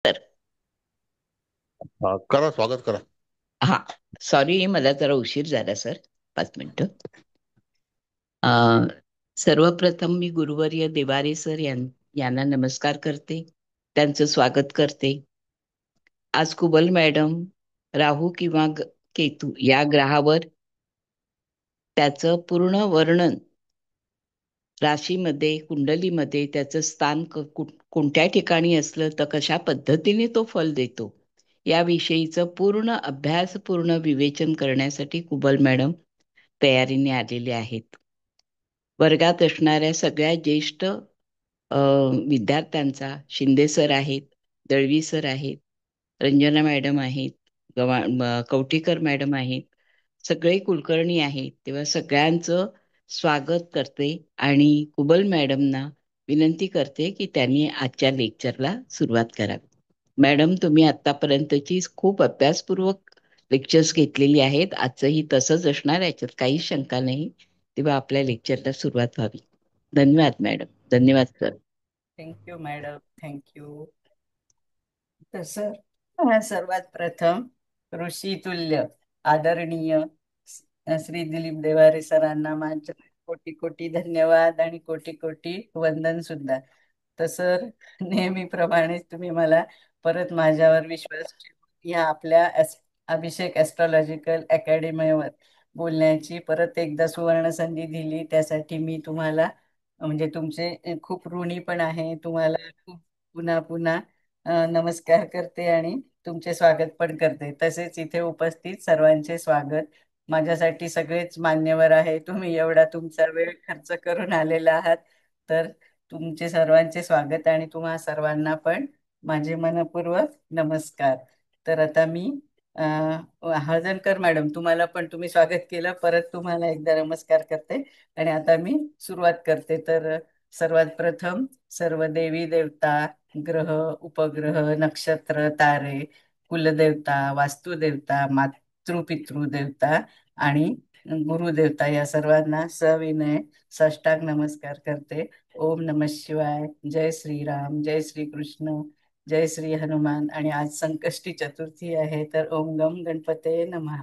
तर हा, करा स्वागत करा. हा, सॉरी मला जरा उशीर झाला सर. 5 मिनिटं. अ, सर्वप्रथम मी गुरुवर्य देवारे सर यांना नमस्कार करते, त्यांचं स्वागत करते. आज कुबल मॅडम राहू किंवा केतू या ग्रहावर त्याचं पूर्ण वर्णन, राशीमध्ये कुंडलीमध्ये त्याचं स्थान कोणत्या ठिकाणी असलं तर कशा पद्धतीने तो फल देतो याविषयीचं पूर्ण अभ्यास, पूर्ण विवेचन करण्यासाठी कुबल मॅडम तयारीने आलेले आहेत. वर्गात असणाऱ्या सगळ्या ज्येष्ठ विद्यार्थ्यांचा शिंदे सर आहेत, दळवी सर आहेत, रंजना मॅडम आहेत, कवठीकर मॅडम आहेत, सगळे कुलकर्णी आहेत. तेव्हा सगळ्यांचं स्वागत करते आणि कुबल मॅडमना विनंती करते की त्यांनी आजच्या लेक्चरला सुरुवात करावी. मॅडम, तुम्ही आतापर्यंतची खूप अभ्यासपूर्वक लेक्चर्स घेतलेली आहेत. आजचंही तसंच असणार, याच्यात काही शंका नाही. तेव्हा आपल्या लेक्चरला सुरुवात व्हावी. धन्यवाद मॅडम. धन्यवाद सर. Thank you madam, thank you. तर सर, सर्वात प्रथम ऋषितुल्य आदरणीय श्री दिलीप देवारे सरांना माझ्या कोटी कोटी धन्यवाद आणि कोटी कोटी वंदन सुद्धा. तर सर, नेहमीप्रमाणे तुम्ही मला परत माझ्यावर विश्वास ठेवून या आपल्या अभिषेक ॲस्ट्रॉलॉजिकल अकॅडमीवर बोलण्याची परत एकदा सुवर्ण संधी दिली, त्यासाठी मी तुम्हाला म्हणजे तुमचे खूप ऋणी पण आहे. तुम्हाला खूप पुन्हा पुन्हा नमस्कार करते आणि तुमचे स्वागत पण करते. तसेच इथे उपस्थित सर्वांचे स्वागत. माझ्यासाठी सगळेच मान्यवर आहे. तुम्ही एवढा तुमचा वेळ खर्च करून आलेला आहात, तर तुमचे सर्वांचे स्वागत आणि तुम्हा सर्वांना पण माझे मनपूर्वक नमस्कार. तर आता मी हळदणकर मॅडम, तुम्हाला पण तुम्ही स्वागत केलं, परत तुम्हाला एकदा नमस्कार करते आणि आता मी सुरुवात करते. तर सर्वात प्रथम सर्व देवी देवता, ग्रह, उपग्रह, नक्षत्र, तारे, कुलदेवता, वास्तुदेवता, मातृपितृदेवता आणि गुरुदेवता या सर्वांना सविनय साष्टांग नमस्कार करते. ओम नमः शिवाय. जय श्रीराम, जय श्री कृष्ण, जय श्री हनुमान. आणि आज संकष्टी चतुर्थी आहे, तर ओम गम गणपते नमः.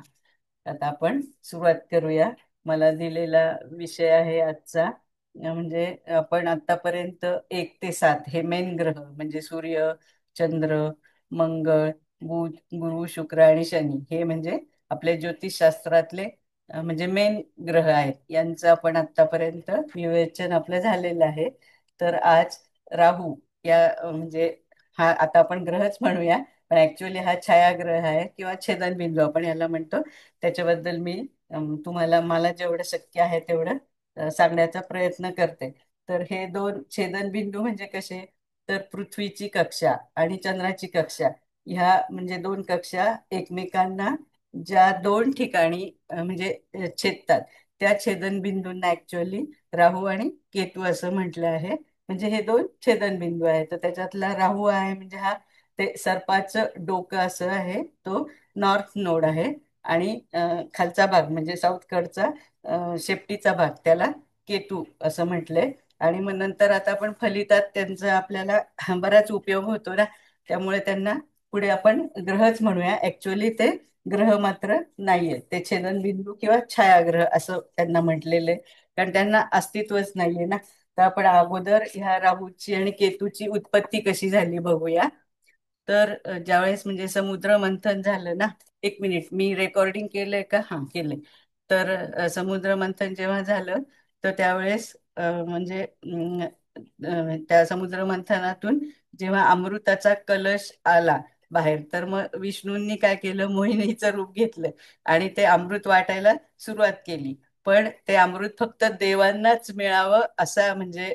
आता आपण सुरुवात करूया. मला दिलेला विषय आहे आजचा, म्हणजे आपण आतापर्यंत 1 ते 7 हे मेन ग्रह म्हणजे सूर्य, चंद्र, मंगळ, बुध, गुरु, शुक्र आणि शनी, हे म्हणजे आपले ज्योतिषशास्त्रातले म्हणजे मेन ग्रह आहेत. यांचं आपण आतापर्यंत विवेचन आपलं झालेलं आहे. तर आज राहू या म्हणजे हा आता आपण ग्रहच म्हणूया, पण ऍक्च्युअली हा छायाग्रह आहे किंवा छेदनबिंदू आपण याला म्हणतो. त्याच्याबद्दल मी तुम्हाला मला जेवढं शक्य आहे तेवढं सांगण्याचा प्रयत्न करते. तर हे दोन छेदनबिंदू म्हणजे कसे, तर पृथ्वीची कक्षा आणि चंद्राची कक्षा, ह्या म्हणजे दोन कक्षा एकमेकांना ज्या दोन ठिकाणी म्हणजे छेदतात, त्या छेदनबिंदूंना ऍक्च्युअली राहू आणि केतू असं म्हटलं आहे. म्हणजे हे दोन छेदनबिंदू आहेत. तर त्याच्यातला राहू आहे म्हणजे हा ते सर्पाचं डोकं असं आहे, तो नॉर्थ नोड आहे. आणि खालचा भाग म्हणजे साऊथ कडचा शेपटीचा भाग त्याला केतू असं म्हटलंय. आणि मग नंतर आता आपण फलितात त्यांचा आपल्याला बराच उपयोग होतो ना, त्यामुळे त्यांना पुढे आपण ग्रहच म्हणूया. ऍक्च्युअली ते ग्रह मात्र नाहीये, ते छेदनबिंदू किंवा छायाग्रह असं त्यांना म्हटलेलं आहे, कारण त्यांना अस्तित्वच नाहीये ना. तर आपण अगोदर ह्या राहूची आणि केतूची उत्पत्ती कशी झाली बघूया. तर ज्यावेळेस म्हणजे समुद्र मंथन झालं ना, 1 मिनिट, मी रेकॉर्डिंग केलंय का? हा, केलंय. तर समुद्र मंथन जेव्हा झालं, तर त्यावेळेस म्हणजे त्या समुद्र मंथनातून जेव्हा अमृताचा कलश आला बाहेर, तर मग विष्णूंनी काय केलं, मोहिनीचं रूप घेतलं आणि ते अमृत वाटायला सुरुवात केली. पण ते अमृत फक्त देवांनाच मिळावं असा म्हणजे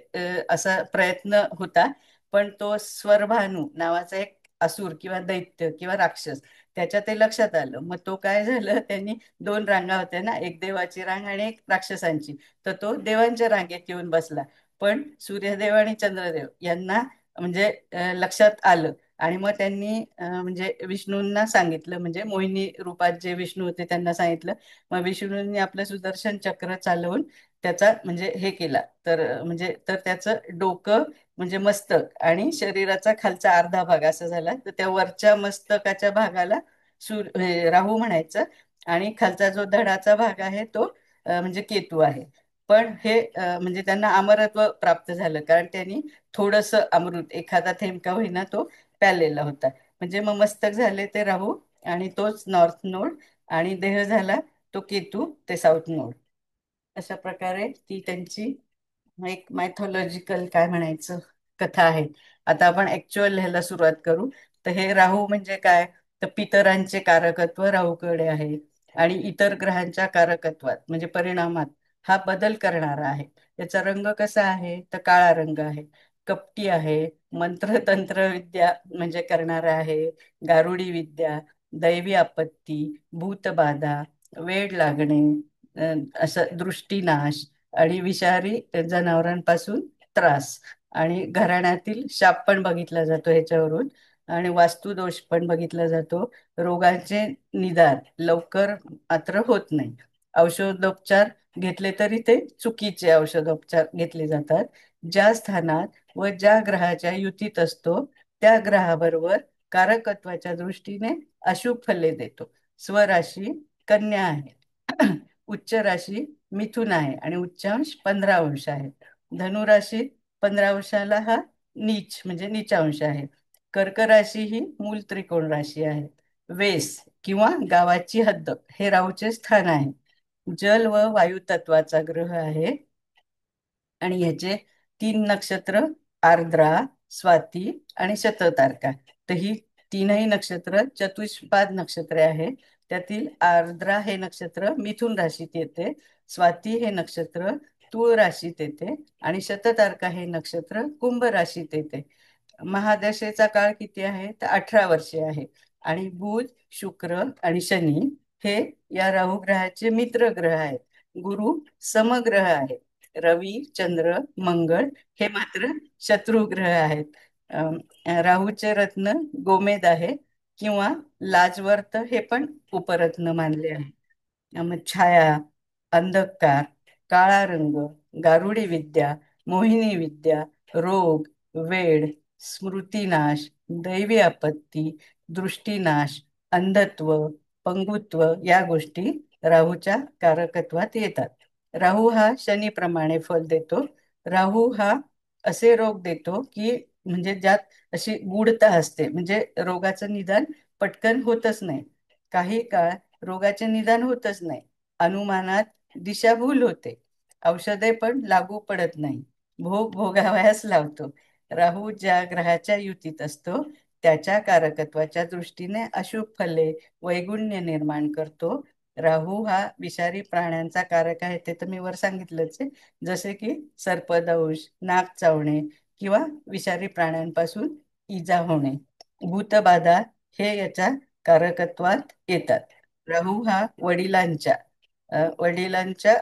असा प्रयत्न होता. पण तो स्वरभानू नावाचा एक असुर किंवा दैत्य किंवा राक्षस, त्याच्या ते लक्षात आलं. मग तो काय झालं, त्यांनी दोन रांगा होत्या ना, एक देवाची रांग आणि एक राक्षसांची, तर तो देवांच्या रांगेत येऊन बसला. पण सूर्यदेव आणि चंद्रदेव यांना म्हणजे लक्षात आलं आणि मग त्यांनी म्हणजे विष्णूंना सांगितलं, म्हणजे मोहिनी रूपात जे विष्णू होते त्यांना सांगितलं. मग विष्णूंनी आपलं सुदर्शन चक्र चालवून त्याचा म्हणजे हे केला, तर म्हणजे तर त्याचं डोकं म्हणजे मस्तक आणि शरीराचा खालचा अर्धा भाग असा झाला, तर त्या वरच्या मस्तकाच्या भागाला राहू म्हणायचं, आणि खालचा जो धडाचा भाग आहे तो म्हणजे केतू आहे. पण हे म्हणजे त्यांना अमरत्व प्राप्त झालं, कारण त्यांनी थोडस अमृत, एखादा थेंब का होईना तो प्यालेला होता. म्हणजे मग मस्तक झाले ते राहू, आणि तोच नॉर्थ नोड, आणि देह झाला तो केतू ते साऊथ नोड. अशा प्रकारे ती त्यांची एक मायथॉलॉजिकल काय म्हणायचं कथा आहे. आता आपण ऍक्च्युअल ह्याला सुरुवात करू. तर हे राहू म्हणजे काय, तर पितरांचे कारकत्व राहूकडे आहे, आणि इतर ग्रहांच्या कारकत्वात म्हणजे परिणामात हा बदल करणारा आहे. याचा रंग कसा आहे, तर काळा रंग आहे. कपटी आहे, मंत्रतंत्र विद्या म्हणजे करणारा आहे, गारुडी विद्या, दैवी आपत्ती, भूतबाधा, वेड लागणे, असं दृष्टीनाश, आणि विषारी जनावरांपासून त्रास, आणि घराण्यातील शाप पण बघितला जातो ह्याच्यावरून, आणि वास्तुदोष पण बघितला जातो. रोगांचे निदान लवकर मात्र होत नाही. औषधोपचार घेतले तरी ते चुकीचे औषधोपचार घेतले जातात. ज्या स्थानात व ज्या ग्रहाच्या युतीत असतो त्या ग्रहाबरोबर कारकत्वाच्या दृष्टीने अशुभ फले देतो. स्वराशी कन्या आहे. उच्च राशी मिथुन आहे, आणि उच्चांश 15 अंश आहे. धनुराशी 15 अंशाला हा नीच म्हणजे नीचांश आहे. कर्क राशी ही मूल त्रिकोण राशी आहे. वेस किंवा गावाची हद्द हे राहूचे स्थान आहे. जल व वायू तत्वाचा ग्रह आहे, आणि ह्याचे 3 नक्षत्र आर्द्रा, स्वाती आणि शततारका. तर ही तीनही नक्षत्र चतुष्पाद नक्षत्रे आहे. त्यातील आर्द्रा हे नक्षत्र मिथुन राशीत येते, स्वाती हे नक्षत्र तूळ राशीत येते, आणि शततारका हे नक्षत्र कुंभ राशीत येते. महादशेचा काळ किती आहे, तर 18 वर्षे आहे. आणि बुध, शुक्र आणि शनी हे या राहू ग्रहाचे मित्र ग्रह आहेत. गुरु समग्रह आहे. रवी, चंद्र, मंगळ हे मात्र शत्रुग्रह आहेत. अं, राहूचे रत्न गोमेद आहे, किंवा लाजवर्त हे पण उपरत्न मानले आहे. मग छाया, अंधकार, काळा रंग, गारुडी विद्या, मोहिनी विद्या, रोग, वेड, स्मृतिनाश, दैवी आपत्ती, दृष्टीनाश, अंधत्व, पंगुत्व या गोष्टी राहूच्या कारकत्वात येतात. राहू हा शनीप्रमाणे फल देतो. राहू हा असे रोग देतो की म्हणजे ज्यात अशी गूढता असते, म्हणजे रोगाचं निदान पटकन होतच नाही. काही काळ रोगाचे निदान होतच नाही. अनुमानात दिशाभूल होते. औषधे पण लागू पडत नाही. भोग भोगावयास लावतो. राहू ज्या ग्रहाच्या युतीत असतो त्याच्या कारकत्वाच्या दृष्टीने अशुभ फले, वैगुण्य निर्माण करतो. राहू हा विषारी प्राण्यांचा कारक आहे, ते तर मी वर सांगितलंच आहे. जसे की सर्पदंश, नाक चावणे, किंवा विषारी प्राण्यांपासून इजा होणे. भूतबाधा हे याच्या कारकत्वात येतात. राहू हा वडिलांच्या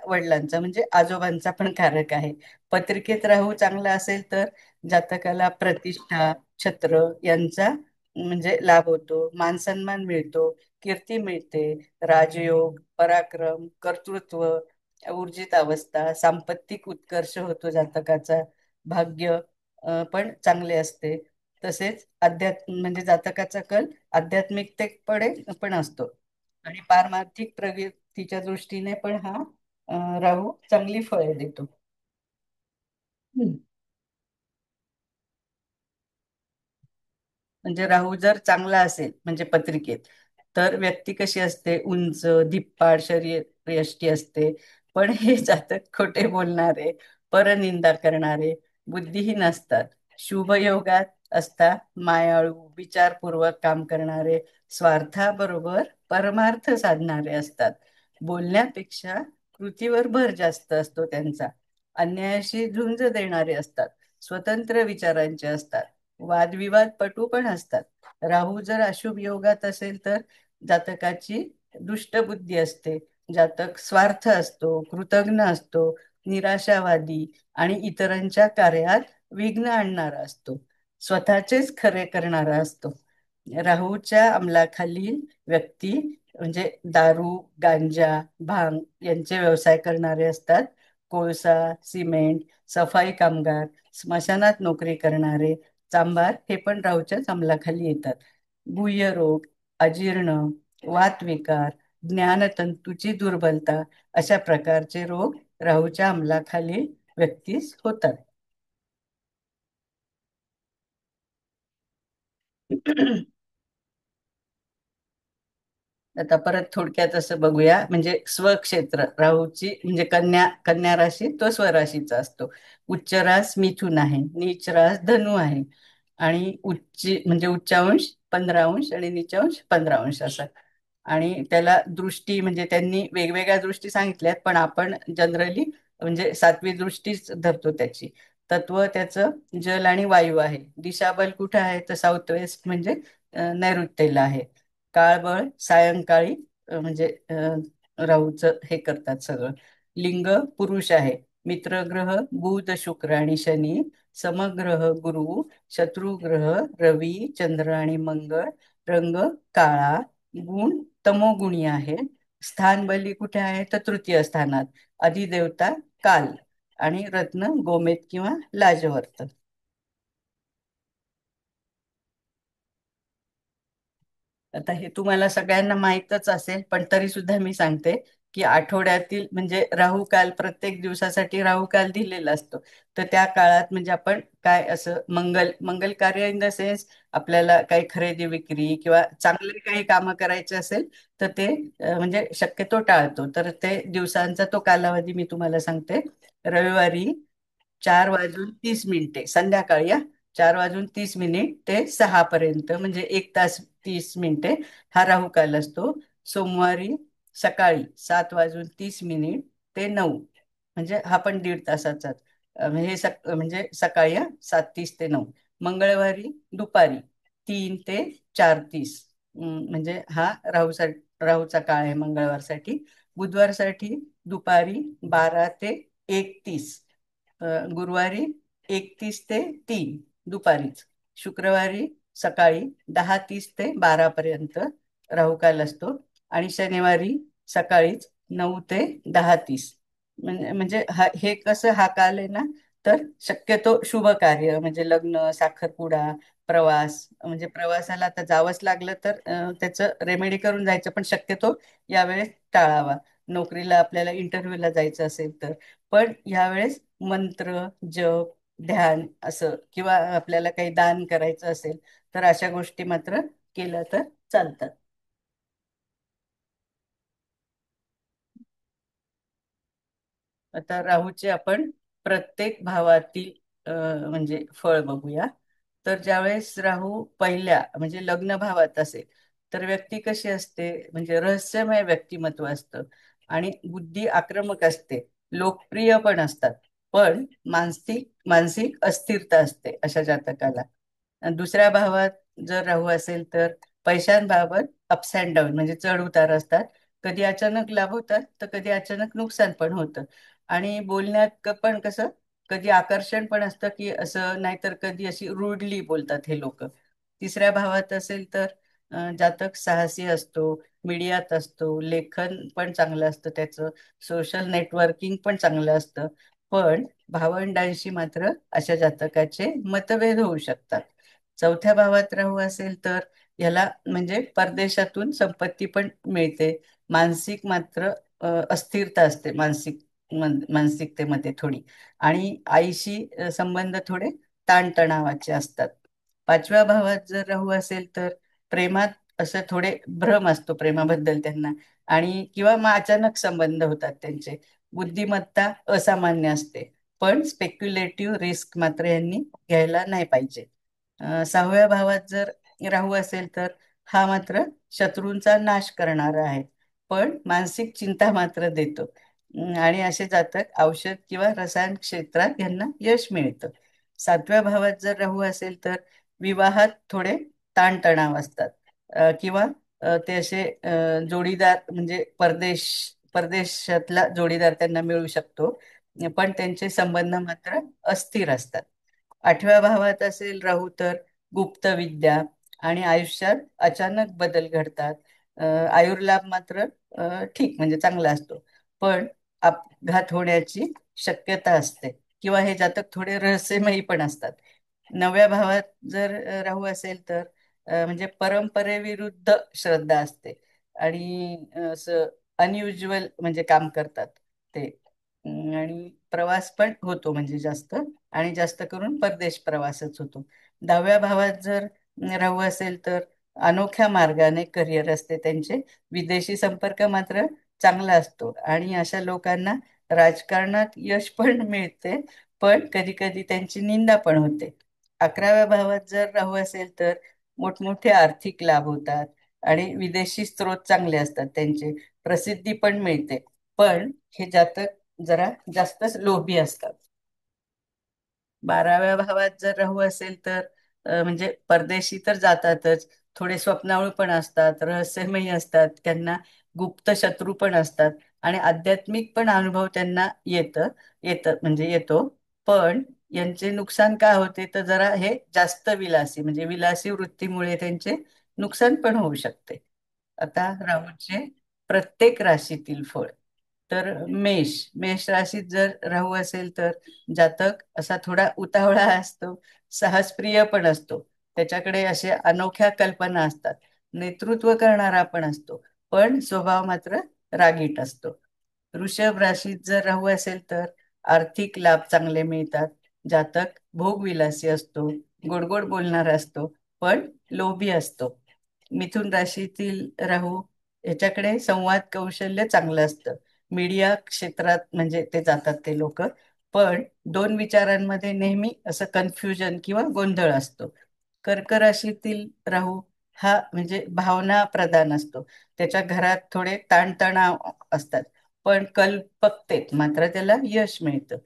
वडिलांचा म्हणजे आजोबांचा पण कारक आहे. पत्रिकेत राहू चांगला असेल तर जातकाला प्रतिष्ठा, छत्र यांचा म्हणजे लाभ होतो, मानसन्मान मिळतो, कीर्ती मिळते, राजयोग, पराक्रम, कर्तृत्व, ऊर्जित अवस्था, सांपत्तिक उत्कर्ष होतो जातकाचा, भाग्य पण चांगले असते. तसेच म्हणजे जातकाचा कल आध्यात्मिकतेकडे पण असतो, आणि पारमार्थिक प्रगतीच्या दृष्टीने पण हा राहू चांगली फळे देतो. हम्म. म्हणजे राहू जर चांगला असेल म्हणजे पत्रिकेत, तर व्यक्ती कशी असते, उंच धिप्पाड शरीर यष्टी असते. पण हे जातक खोटे बोलणारे, परनिंदा करणारे, बुद्धिहीन असतात. शुभयोगात असता मायाळू, विचारपूर्वक काम करणारे, स्वार्थाबरोबर परमार्थ साधणारे असतात. बोलण्यापेक्षा कृतीवर भर जास्त असतो त्यांचा. अन्यायाशी झुंज देणारे असतात. स्वतंत्र विचारांचे असतात. वादविवाद पटू पण असतात. राहू जर अशुभ योगात असेल तर जातकाची दुष्टबुद्धी असते. जातक स्वार्थ असतो, कृतज्ञ असतो, निराशावादी, आणि इतरांच्या कार्यात विघ्न आणणारा असतो. स्वतःचेच खरे करणारा असतो. राहूच्या अंमलाखालील व्यक्ती म्हणजे दारू, गांजा, भांग यांचे व्यवसाय करणारे असतात. कोळसा, सिमेंट, सफाई कामगार, स्मशानात नोकरी करणारे, चांभार हे पण राहूच्याच अंमलाखाली येतात. गुह्यरोग, अजीर्ण, वातविकार, ज्ञानतंतूची दुर्बलता अशा प्रकारचे रोग राहूच्या अंमलाखाली व्यक्तीस होतात. आता परत थोडक्यात असं बघूया, म्हणजे स्वक्षेत्र राहूची म्हणजे कन्या राशी तो स्वराशीचा असतो. उच्च रास मिथुन आहे, नीच रास धनु आहे आणि म्हणजे उच्चांश 15 अंश आणि नीचांश 15 अंश असा. आणि त्याला दृष्टी म्हणजे त्यांनी वेगवेगळ्या दृष्टी सांगितल्यात, पण आपण जनरली म्हणजे 7वी दृष्टीच धरतो त्याची. तत्व त्याचं जल आणि वायू आहे. दिशाबल कुठं आहे तर साऊथ वेस्ट म्हणजे नैऋत्येला आहे. काळबळ सायंकाळी म्हणजे राहूचं हे करतात सगळं. लिंग पुरुष आहे. मित्रग्रह बुध शुक्र आणि शनी, समग्रह गुरु, शत्रुग्रह रवी चंद्र आणि मंगळ, रंग काळा, गुण तमोगुणी आहे. स्थान बली कुठे आहे तर तृतीय स्थानात. अधिदेवता काल आणि रत्न गोमेद किंवा लाजवर्त. आता हे तुम्हाला सगळ्यांना माहीतच असेल, पण तरी सुद्धा मी सांगते की आठवड्यातील म्हणजे राहू काल प्रत्येक दिवसासाठी राहू काल दिलेला असतो. तर त्या काळात म्हणजे आपण काय असं मंगल कार्य इन द सेन्स आपल्याला काही खरेदी विक्री किंवा चांगले काही कामं करायचे असेल तर ते म्हणजे शक्यतो टाळतो. तर ते दिवसांचा तो कालावधी मी तुम्हाला सांगते. रविवारी 4:30 संध्याकाळी 4:30 ते 6 पर्यंत म्हणजे 1 तास 30 मिनिटे हा राहू काल असतो. सोमवारी सकाळी 7:30 ते 9 म्हणजे हा पण 1.5 तासाचा. म्हणजे म्हणजे सकाळी 7:30 ते 9. मंगळवारी दुपारी 3 ते 4:30 म्हणजे हा राहूचा काळ आहे मंगळवारसाठी. बुधवारसाठी दुपारी 12 ते 1:30. गुरुवारी 1:30 ते 3 दुपारीच. शुक्रवारी सकाळी 10:30 ते 12 पर्यंत राहुकाल असतो. आणि शनिवारी सकाळीच 9 ते 10:30. म्हणजे हे कसं हा काल आहे ना, तर शक्यतो शुभ कार्य म्हणजे लग्न, साखरपुडा, प्रवास म्हणजे प्रवासाला आता जावंच लागलं तर त्याचं रेमेडी करून जायचं, पण शक्यतो यावेळेस टाळावा. नोकरीला आपल्याला इंटरव्ह्यूला जायचं असेल तर. पण यावेळेस मंत्र जप ध्यान असं किंवा आपल्याला काही दान करायचं असेल तर अशा गोष्टी मात्र केल्या तर चालतात. आता राहूचे आपण प्रत्येक भावातील म्हणजे फळ बघूया. तर ज्यावेळेस राहू पहिल्या म्हणजे लग्न भावात असेल तर व्यक्ती कशी असते म्हणजे रहस्यमय व्यक्तिमत्व असतं आणि बुद्धी आक्रमक असते. लोकप्रिय पण असतात, पण मानसिक अस्थिरता असते अशा जातकाला. आणि दुसऱ्या भावात जर राहू असेल तर पैशांबाबत अप्स अँड डाऊन म्हणजे चढ उतार असतात. कधी अचानक लाभ होतात तर कधी अचानक नुकसान पण होतं. आणि बोलण्यात पण कसं कधी आकर्षण पण असतं की असं, नाहीतर कधी अशी रूडली बोलतात हे लोक. तिसऱ्या भावात असेल तर जातक साहसी असतो, मीडियात असतो, लेखन पण चांगलं असतं त्याचं, सोशल नेटवर्किंग पण चांगलं असतं. पण भावंडांशी मात्र अशा जातकाचे मतभेद होऊ शकतात. चौथ्या भावात राहू असेल तर याला म्हणजे परदेशातून संपत्ती पण मिळते. मानसिक मात्र अस्थिरता असते मानसिकतेमध्ये थोडी. आणि आईशी संबंध थोडे ताणतणावाचे असतात. पाचव्या भावात जर राहू असेल तर प्रेमात असं थोडे भ्रम असतो प्रेमाबद्दल त्यांना. आणि किंवा मग अचानक संबंध होतात त्यांचे. बुद्धिमत्ता असामान्य असते, पण स्पेक्युलेटिव्ह रिस्क मात्र यांनी घ्यायला नाही पाहिजे. 6व्या भावात जर राहू असेल तर हा मात्र शत्रूंचा नाश करणारा आहे, पण मानसिक चिंता मात्र देतो. आणि असे जातक औषध किंवा रसायन क्षेत्रात यांना यश मिळतं. 7व्या भावात जर राहू असेल तर विवाहात थोडे ताणतणाव असतात. किंवा ते असे जोडीदार म्हणजे परदेशातला जोडीदार त्यांना मिळू शकतो, पण त्यांचे संबंध मात्र अस्थिर असतात. 8व्या भावात असेल राहू तर गुप्त विद्या आणि आयुष्यात अचानक बदल घडतात. आयुर्लाभ मात्र ठीक म्हणजे चांगला असतो, पण अपघात होण्याची शक्यता असते किंवा हे जातक थोडे रहस्यमयी पण असतात. 9व्या भावात जर राहू असेल तर म्हणजे परंपरेविरुद्ध श्रद्धा असते आणि असं अनयुज्युअल म्हणजे काम करतात ते. आणि प्रवास पण होतो म्हणजे जास्त, आणि जास्त करून परदेश प्रवासच होतो. 10व्या भावात जर राहू असेल तर अनोख्या मार्गाने करिअर असते त्यांचे. विदेशी संपर्क मात्र चांगला असतो आणि अशा लोकांना राजकारणात यश पण मिळते, पण कधी कधी त्यांची निंदा पण होते. 11व्या भावात जर राहू असेल तर मोठमोठे आर्थिक लाभ होतात आणि विदेशी स्रोत चांगले असतात त्यांचे, प्रसिद्धी पण मिळते. पण हे जातक जरा जास्तच लोभी असतात. 12व्या भावात जर राहू असेल तर म्हणजे परदेशी तर जातातच, थोडे स्वप्नाळू पण असतात, रहस्यमयी असतात, त्यांना गुप्त शत्रू पण असतात आणि आध्यात्मिक पण अनुभव त्यांना येतं म्हणजे येतो. पण यांचे नुकसान काय होते तर जरा हे जास्त विलासी म्हणजे विलासी वृत्तीमुळे त्यांचे नुकसान पण होऊ शकते. आता राहूचे प्रत्येक राशीतील फळ. तर मेष राशीत जर राहू असेल तर जातक असा थोडा उतावळा असतो, साहसप्रिय पण असतो, त्याच्याकडे असे अनोख्या कल्पना असतात, नेतृत्व करणारा पण असतो, पण स्वभाव मात्र रागीट असतो. वृषभ राशीत जर राहू असेल तर आर्थिक लाभ चांगले मिळतात. जातक भोगविलासी असतो, गोड गोड बोलणारा असतो, पण लोभी असतो. मिथुन राशीतील राहू याच्याकडे संवाद कौशल्य चांगलं असतं, मीडिया क्षेत्रात म्हणजे ते जातात ते लोक, पण दोन विचारांमध्ये नेहमी असं कन्फ्युजन किंवा गोंधळ असतो. कर्क राशीतील राहू हा म्हणजे भावना प्रधान असतो, त्याच्या घरात थोडे ताणतणाव असतात, पण कल्पकतेत मात्र त्याला यश मिळतं.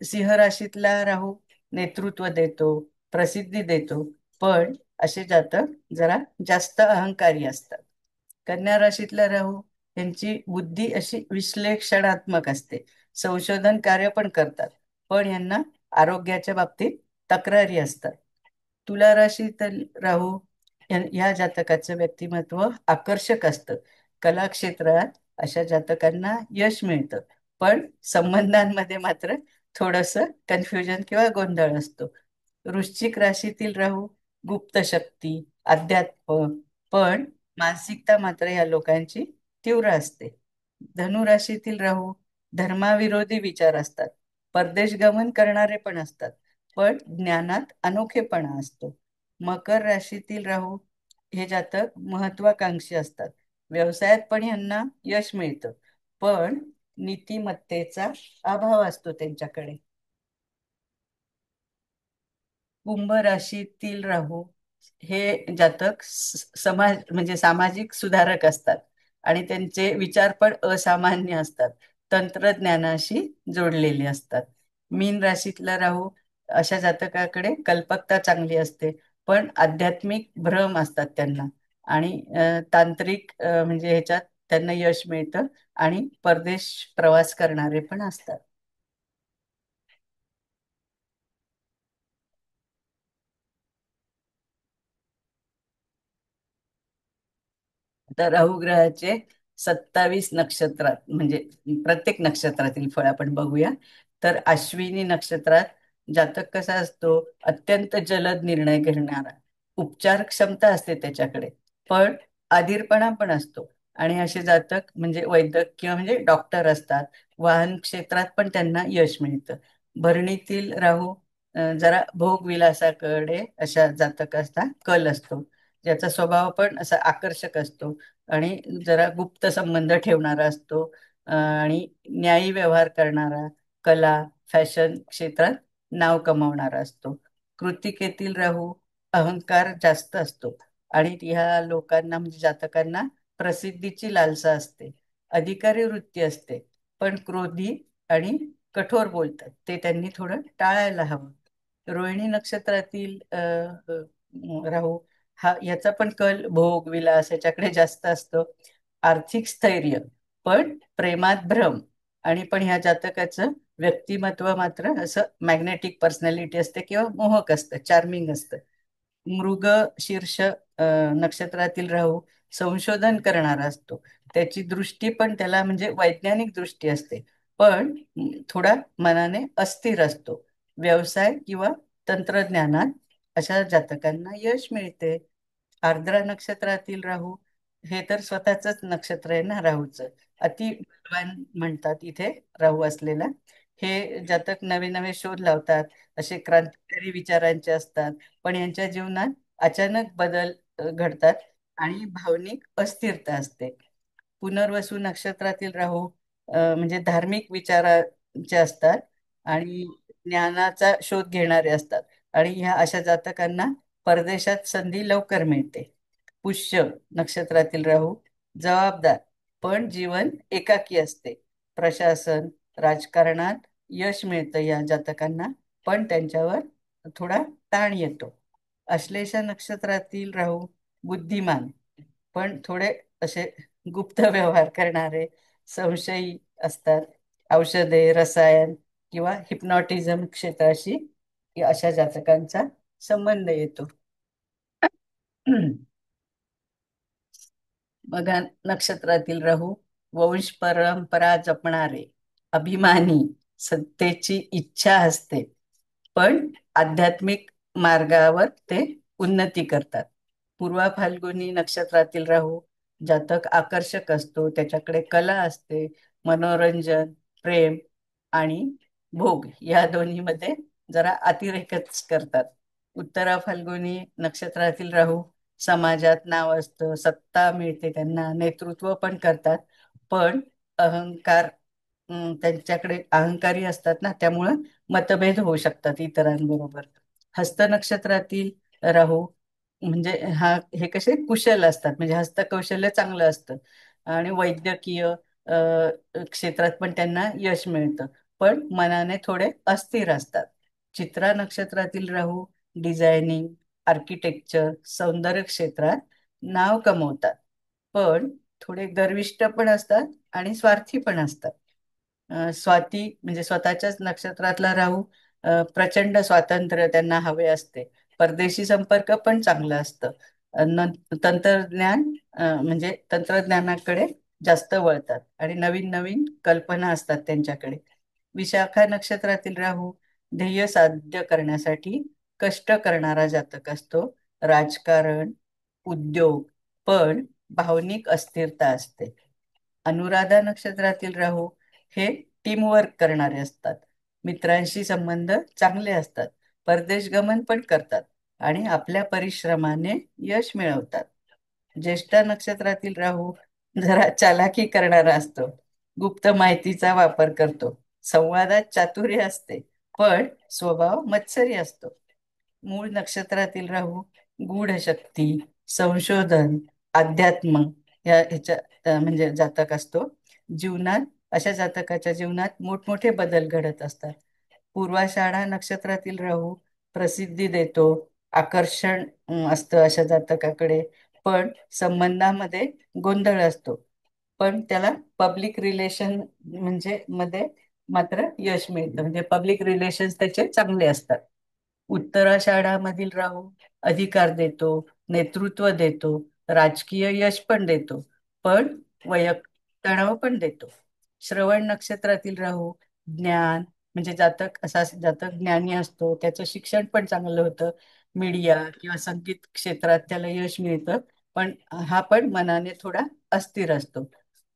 सिंह राशीतला राहू नेतृत्व देतो, प्रसिद्धी देतो, पण असे जातक जरा जास्त अहंकारी असतात. कन्या राशीतला राहू यांची बुद्धी अशी विश्लेषणात्मक असते, संशोधन कार्य पण करतात, पण यांना आरोग्याच्या बाबतीत तक्रारी असतात. तुला राशीतील राहू ह्या जातकाचं व्यक्तिमत्व आकर्षक असतं, कला क्षेत्रात अशा जातकांना यश मिळतं, पण संबंधांमध्ये मात्र थोडस कन्फ्युजन किंवा गोंधळ असतो. वृश्चिक राशीतील राहू गुप्त शक्ती, अध्यात्म, पण मानसिकता मात्र या लोकांची तीव्र असते. धनुराशीतील राहू धर्माविरोधी विचार असतात, परदेश गमन करणारे पण असतात, पण ज्ञानात अनोखेपणा असतो. मकर राशीतील राहू हे जातक महत्वाकांक्षी असतात, व्यवसायात पण यांना यश मिळतं, पण नीतिमत्तेचा अभाव असतो त्यांच्याकडे. कुंभ राशीतील राहू हे जातक समाज म्हणजे सामाजिक सुधारक असतात आणि त्यांचे विचार पण असामान्य असतात, तंत्रज्ञानाशी जोडलेले असतात. मीन राशीतला राहू अशा जातकाकडे कल्पकता चांगली असते, पण आध्यात्मिक भ्रम असतात त्यांना, आणि तांत्रिक म्हणजे ह्याच्यात त्यांना यश मिळतं आणि परदेश प्रवास करणारे पण असतात. तर राहू ग्रहाचे 27 नक्षत्रात म्हणजे प्रत्येक नक्षत्रातील फळ आपण बघूया. तर अश्विनी नक्षत्रात जातक कसा असतो, अत्यंत जलद निर्णय घेणारा, उपचार क्षमता असते त्याच्याकडे, पण अधीरपणा पण असतो. आणि असे जातक म्हणजे वैद्यक किंवा म्हणजे डॉक्टर असतात, वाहन क्षेत्रात पण त्यांना यश मिळतं. भरणीतील राहू जरा भोगविलासाकडे अशा जातकाचा कल असतो, ज्याचा स्वभाव पण असा आकर्षक असतो आणि जरा गुप्त संबंध ठेवणारा असतो, आणि न्यायी व्यवहार करणारा, कला फॅशन क्षेत्रात नाव कमावणारा असतो. कृतिकेतील राहू अहंकार जास्त असतो आणि ह्या लोकांना म्हणजे जातकांना प्रसिद्धीची लालसा असते, अधिकारी वृत्ती असते, पण क्रोधी आणि कठोर बोलतात, ते त्यांनी थोडं टाळायला हवं. रोहिणी नक्षत्रातील राहू हा याचा पण कल भोग विलास याच्याकडे जास्त असतो, आर्थिक स्थैर्य, पण प्रेमात भ्रम, आणि पण ह्या जातकाचं व्यक्तिमत्व मात्र असं मॅग्नेटिक पर्सनॅलिटी असते किंवा मोहक असतं, चार्मिंग असतं. मृग शीर्ष नक्षत्रातील राहू संशोधन करणारा असतो. त्याची दृष्टी पण त्याला म्हणजे वैज्ञानिक दृष्टी असते, पण थोडा मनाने अस्थिर असतो. व्यवसाय किंवा तंत्रज्ञानात अशा जातकांना यश मिळते. आर्द्रा नक्षत्रातील राहू हे तर स्वतःच नक्षत्र आहे ना राहूचं. अति बलवान म्हणतात इथे राहू असलेला. हे जातक नवे नवे शोध लावतात, असे क्रांतिकारी विचारांचे असतात, पण यांच्या जीवनात अचानक बदल घडतात आणि भावनिक अस्थिरता असते. पुनर्वसू नक्षत्रातील राहू म्हणजे धार्मिक विचारांचे असतात आणि ज्ञानाचा शोध घेणारे असतात, आणि ह्या अशा जातकांना परदेशात संधी लवकर मिळते. पुष्य नक्षत्रातील राहू जबाबदार, पण जीवन एकाकी असते. प्रशासन, राजकारणात यश मिळतं या जातकांना, पण त्यांच्यावर थोडा ताण येतो. अश्लेषा नक्षत्रातील राहू बुद्धिमान, पण थोडे असे गुप्त व्यवहार करणारे, संशयी असतात. औषधे, रसायन किंवा हिप्नॉटिझम क्षेत्राशी या अशा जातकांचा संबंध येतो. बघा, नक्षत्रातील राहू वंश परंपरा जपणारे, अभिमानी, सत्तेची इच्छा असते, पण आध्यात्मिक मार्गावर ते उन्नती करतात. पूर्वा फाल्गुनी नक्षत्रातील राहू जातक आकर्षक असतो, त्याच्याकडे कला असते, मनोरंजन, प्रेम आणि भोग या दोन्हीमध्ये जरा अतिरेकच करतात. उत्तरा फाल्गुनी नक्षत्रातील राहू समाजात नाव असतं, सत्ता मिळते त्यांना, नेतृत्व पण करतात, पण अहंकार, त्यांच्याकडे अहंकारी असतात ना, त्यामुळं मतभेद होऊ शकतात इतरांबरोबर. हस्त नक्षत्रातील राहू म्हणजे हे कसे कुशल असतात, म्हणजे हस्तकौशल्य चांगलं असतं आणि वैद्यकीय क्षेत्रात पण त्यांना यश मिळतं, पण मनाने थोडे अस्थिर असतात. चित्रा नक्षत्रातील राहू डिझायनिंग, आर्किटेक्चर, सौंदर्य क्षेत्रात नाव कमवतात, पण थोडे गर्विष्ठ पण असतात आणि स्वार्थी पण असतात. स्वाती म्हणजे स्वतःच्याच नक्षत्रातला राहू प्रचंड स्वातंत्र्य त्यांना हवे असते. परदेशी संपर्क पण चांगलं असतं. तंत्रज्ञान म्हणजे तंत्रज्ञानाकडे जास्त वळतात आणि नवीन नवीन कल्पना असतात त्यांच्याकडे. विशाखा नक्षत्रातील राहू ध्येय साध्य करण्यासाठी कष्ट करणारा जातक असतो. राजकारण, उद्योग, पण भावनिक अस्थिरता असते. अनुराधा नक्षत्रातील राहू हे टीमवर्क करणारे असतात, मित्रांशी संबंध चांगले असतात, परदेश गमन पण करतात आणि आपल्या परिश्रमाने यश मिळवतात. ज्येष्ठा नक्षत्रातील राहू जरा चालाकी करणारा असतो, गुप्त माहितीचा वापर करतो, संवादात चातुर्य असते, पण स्वभाव मत्सरी असतो. मूळ नक्षत्रातील राहू गूढ शक्ती, संशोधन, अध्यात्म या ह्याच्या म्हणजे जातक असतो. जीवनात अशा जातकाच्या जीवनात मोठमोठे बदल घडत असतात. पूर्वाषाढा नक्षत्रातील राहू प्रसिद्धी देतो, आकर्षण असतं अशा जातकाकडे, पण संबंधामध्ये गोंधळ असतो, पण त्याला पब्लिक रिलेशन म्हणजे मध्ये मात्र यश मिळतं, म्हणजे पब्लिक रिलेशन्स त्याचे चांगले असतात. उत्तराषाढामधील राहू अधिकार देतो, नेतृत्व देतो, राजकीय यश पण देतो, पण वैयक्तिक तणाव पण देतो. श्रवण नक्षत्रातील राहू ज्ञान म्हणजे जातक असा जातक ज्ञानी असतो, त्याचं शिक्षण पण चांगलं होतं, मीडिया किंवा संगीत क्षेत्रात त्याला यश मिळतं, पण हा पण मनाने थोडा अस्थिर असतो.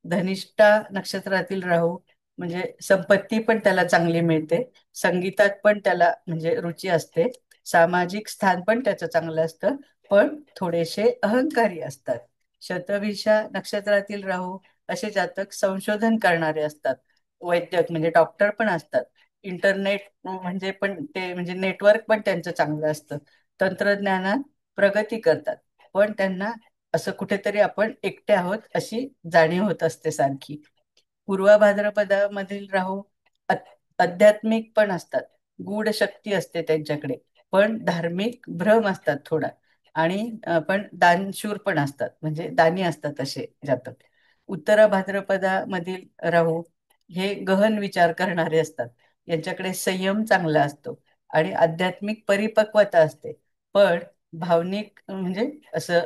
धनिष्ठा नक्षत्रातील राहू म्हणजे संपत्ती पण त्याला चांगली मिळते, संगीतात पण त्याला म्हणजे रुची असते, सामाजिक स्थान पण त्याचं चांगलं असतं, पण थोडेसे अहंकारी असतात. शतभिषा नक्षत्रातील राहू असे जातक संशोधन करणारे असतात, वैद्यक म्हणजे डॉक्टर पण असतात, इंटरनेट म्हणजे पण ते म्हणजे नेटवर्क पण त्यांचं चांगलं असतं, तंत्रज्ञानात प्रगती करतात, पण त्यांना असं कुठेतरी आपण एकटे आहोत अशी जाणीव होत असते सारखी. पूर्व भाद्रपदामधील राहू आध्यात्मिक पण असतात, गूढ शक्ती असते त्यांच्याकडे, पण धार्मिक भ्रम असतात थोडा, आणि पण दानशूर पण असतात, म्हणजे दानी असतात असे जातक. उत्तरा भाद्रपदामधील राहू हे गहन विचार करणारे असतात, यांच्याकडे संयम चांगला असतो आणि आध्यात्मिक परिपक्वता असते. पण भावनिक म्हणजे असं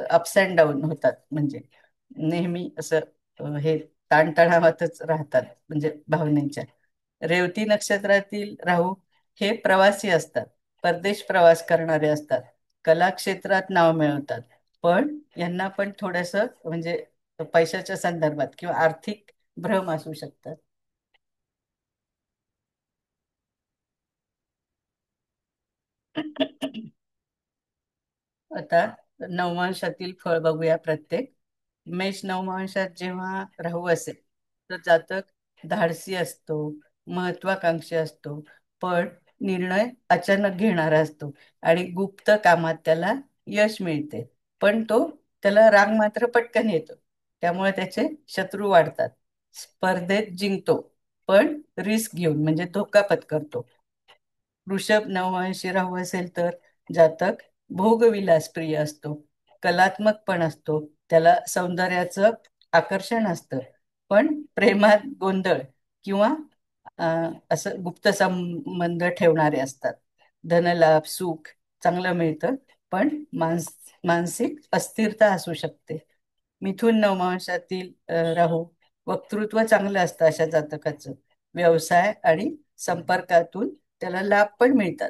अप्स अँड डाऊन होतात, म्हणजे नेहमी असं हे ताणतणावातच राहतात म्हणजे भावनेच्या. रेवती नक्षत्रातील राहू हे प्रवासी असतात, परदेश प्रवास करणारे असतात, कला क्षेत्रात नाव मिळवतात. पण यांना पण थोडस म्हणजे पैशाच्या संदर्भात किंवा आर्थिक भ्रम असू शकतात. आता नवमांशातील फळ बघूया प्रत्येक. मेष नवमांशात जेव्हा राहू असेल तर जातक धाडसी असतो, महत्वाकांक्षी असतो, पण निर्णय अचानक घेणारा असतो आणि गुप्त कामात त्याला यश मिळते. पण त्याला राग मात्र पटकन येतो, त्यामुळे त्याचे शत्रू वाढतात. स्पर्धेत जिंकतो, पण रिस्क घेऊन म्हणजे धोका पत्करतो. वृषभ नवमांशी राहू असेल तर जातक भोगविलास प्रिय असतो, कलात्मक पण असतो, त्याला सौंदर्याचं आकर्षण असतं. पण प्रेमात गोंधळ किंवा असं गुप्त संबंध ठेवणारे असतात. धनलाभ सुख चांगलं मिळतं, पण मानसिक अस्थिरता असू शकते. मिथुन नवमांशातील राहू वक्तृत्व चांगलं असतं अशा जातकाचं. व्यवसाय आणि संपर्कातून त्याला लाभ पण मिळतात,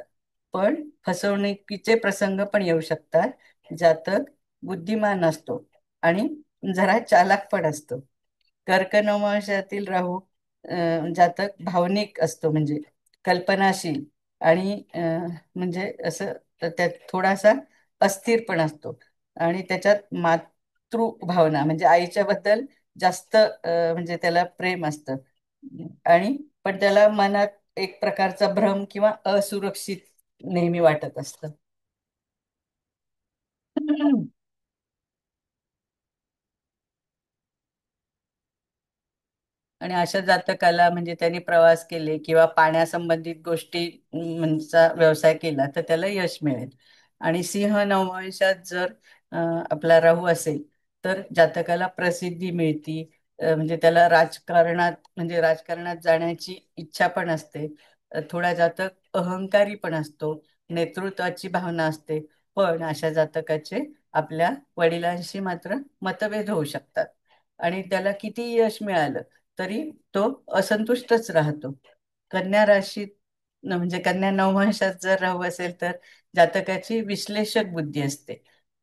पण फसवणुकीचे प्रसंग पण येऊ शकतात. जातक बुद्धिमान असतो आणि जरा चालाक पण असतो. कर्क नवमांशातील राहू जातक भावनिक असतो, म्हणजे कल्पनाशील आणि म्हणजे असं त्यात थोडासा अस्थिर पण असतो आणि त्याच्यात मातृ भावना म्हणजे आईच्या बद्दल जास्त म्हणजे त्याला प्रेम असतं. आणि पण त्याला मनात एक प्रकारचा भ्रम किंवा असुरक्षित नेहमी वाटत असतं. आणि अशा जातकाला म्हणजे त्यांनी प्रवास केले किंवा पाण्यासंबंधित गोष्टींचा व्यवसाय केला तर त्याला यश मिळेल. आणि सिंह नववंशात जर आपला राहू असेल तर जातकाला प्रसिद्धी मिळती. म्हणजे त्याला राजकारणात जाण्याची इच्छा पण असते. थोडा जातक अहंकारी पण असतो, नेतृत्वाची भावना असते. पण अशा जातकाचे आपल्या वडिलांशी मात्र मतभेद होऊ शकतात आणि त्याला किती यश मिळालं तरी तो असंतुष्टच राहतो. कन्या राशीत म्हणजे कन्या नवमांशात जर राहू असेल तर जातकाची विश्लेषक बुद्धी असते,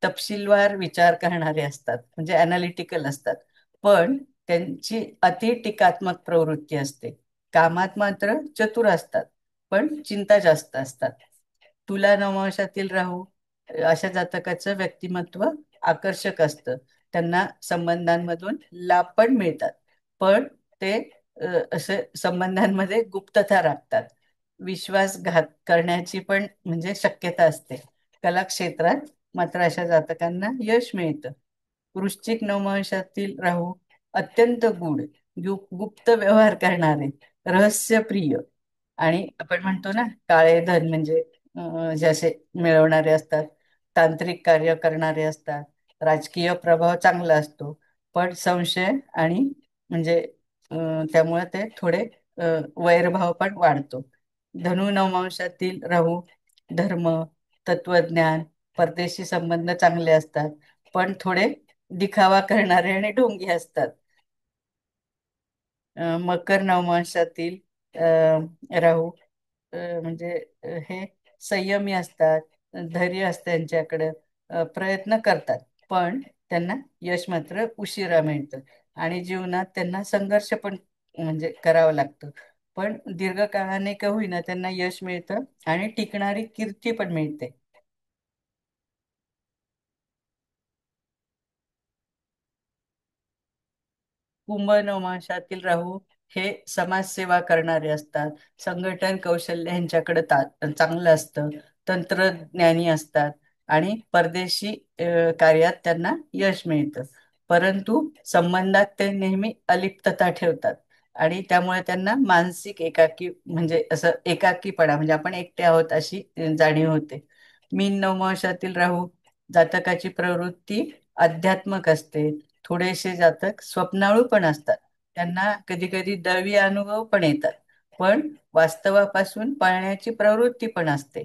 तपशीलवार विचार करणारे असतात म्हणजे अनालिटिकल असतात. पण त्यांची अति टीकात्मक प्रवृत्ती असते. कामात मात्र चतुर असतात, पण चिंता जास्त असतात. तुला नवमांशातील राहू अशा जातकाचं व्यक्तिमत्व आकर्षक असतं, त्यांना संबंधांमधून लाभ पण मिळतात. पण ते असे संबंधांमध्ये गुप्तता राखतात. विश्वासघात करण्याची पण म्हणजे शक्यता असते. कला क्षेत्रात मात्र अशा जातकांना यश मिळतं. वृश्चिक नवमांशातील राहू अत्यंत गूढ, गुप्त व्यवहार करणारे, रहस्यप्रिय आणि आपण म्हणतो ना काळे धन म्हणजे जसे मिळवणारे असतात, तांत्रिक कार्य करणारे असतात, राजकीय प्रभाव चांगला असतो. पण संशय आणि म्हणजे त्यामुळे ते थोडे वैरभाव पण वाढतो. धनु नवमांशातील राहू धर्म, तत्वज्ञान, परदेशी संबंध चांगले असतात, पण थोडे दिखावा करणारे आणि ढोंगी असतात. मकर नवमांशातील राहू म्हणजे हे संयमी असतात, धैर्य असतं त्यांच्याकडे, प्रयत्न करतात, पण त्यांना यश मात्र उशिरा मिळतं आणि जीवनात त्यांना संघर्ष पण म्हणजे करावं लागतं. पण दीर्घकाळाने का होईना त्यांना यश मिळतं आणि टिकणारी कीर्ती पण मिळते. कुंभ नवमांशातील राहू हे समाजसेवा करणारे असतात, संघटन कौशल्य ह्यांच्याकडे चांगलं असतं, तंत्रज्ञानी असतात आणि परदेशी कार्यात त्यांना यश मिळतं. परंतु संबंधात ते नेहमी अलिप्तता ठेवतात आणि त्यामुळे त्यांना मानसिक एकाकी म्हणजे असं एकाकीपणा म्हणजे आपण एकटे आहोत अशी जाणीव होते. मीन नवमांशातील राहू जातकाची प्रवृत्ती आध्यात्मक असते. थोडेसे जातक स्वप्नाळू पण असतात, त्यांना कधी कधी दैवी अनुभव पण येतात. पण वास्तवापासून पळण्याची प्रवृत्ती पण असते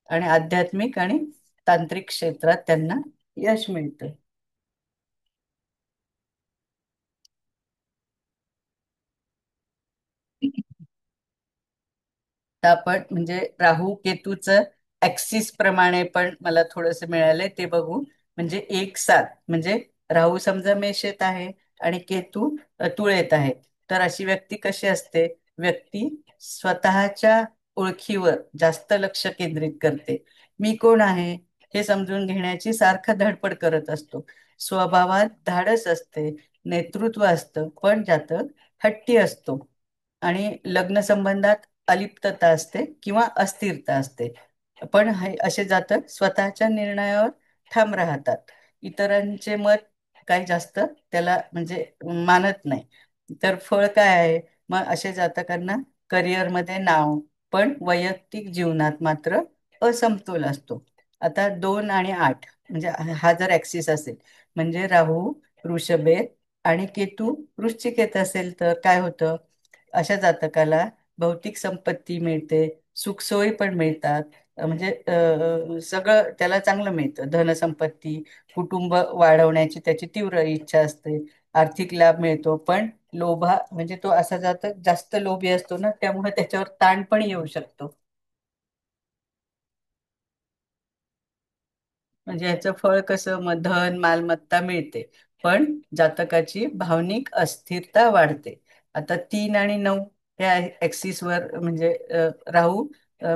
आणि आध्यात्मिक आणि तांत्रिक क्षेत्रात त्यांना यश मिळतं. तर आपण म्हणजे राहू केतूचं ऍक्सिस प्रमाणे पण मला थोडंसं मिळालंय ते बघू. म्हणजे एक साथ म्हणजे राहू समजा मेषेत आहे आणि केतू तुळेत आहे. तर अशी व्यक्ती कशी असते? व्यक्ती स्वतःच्या ओळखीवर जास्त लक्ष केंद्रित करते. मी कोण आहे हे समजून घेण्याची सारखा धडपड करत असतो. स्वभावात धाडस असते, नेतृत्व असतं, पण जातक हट्टी असतो आणि लग्न संबंधात अलिप्तता असते किंवा अस्थिरता असते. पण असे जातक स्वतःच्या निर्णयावर ठाम राहतात. इतरांचे मत काही जास्त त्याला म्हणजे मानत नाही. तर फळ काय आहे? मग असे जातकांना करिअरमध्ये नाव, पण वैयक्तिक जीवनात मात्र असमतोल असतो. आता 2 आणि 8 म्हणजे हा जर ऍक्सिस असेल, म्हणजे राहू वृषभेत आणि केतू वृश्चिकेत असेल तर काय होतं? अशा जातकाला भौतिक संपत्ती मिळते, सुखसोयी पण मिळतात. म्हणजे सगळं त्याला चांगलं मिळतं. धनसंपत्ती, कुटुंब वाढवण्याची त्याची तीव्र इच्छा असते, आर्थिक लाभ मिळतो. पण लोभा म्हणजे तो असा जातक जास्त लोभी असतो ना, त्यामुळे त्याच्यावर ताण पण येऊ शकतो. म्हणजे याचं फळ कसं? मग धन मालमत्ता मिळते, पण जातकाची भावनिक अस्थिरता वाढते. आता 3 आणि 9 या ऍक्सिस वर म्हणजे राहू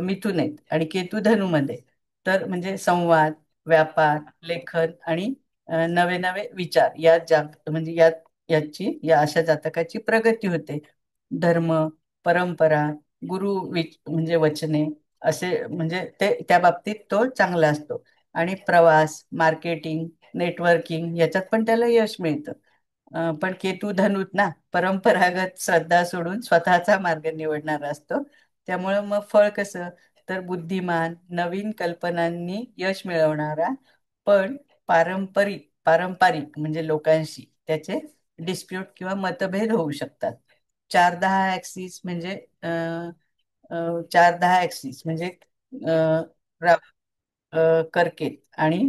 मिथुन आहेत आणि केतू धनुमध्ये. तर म्हणजे संवाद, व्यापार, लेखन आणि नवे नवे विचार या म्हणजे याची या अशा जातकाची प्रगती होते. धर्म, परंपरा, म्हणजे वचने असे म्हणजे ते त्या बाबतीत तो चांगला असतो. आणि प्रवास, मार्केटिंग, नेटवर्किंग याच्यात पण त्याला यश मिळतं. पण केतू धनुत ना, परंपरागत श्रद्धा सोडून स्वतःचा मार्ग निवडणारा असतो. त्यामुळं मग फळ कसं? तर बुद्धिमान, नवीन कल्पनांनी यश मिळवणारा, पण पारंपरिक म्हणजे लोकांशी त्याचे डिस्प्यूट किंवा मतभेद होऊ शकतात. 4-10 ऍक्सिस म्हणजे अं, 4-10 ऍक्सिस म्हणजे कर्केट आणि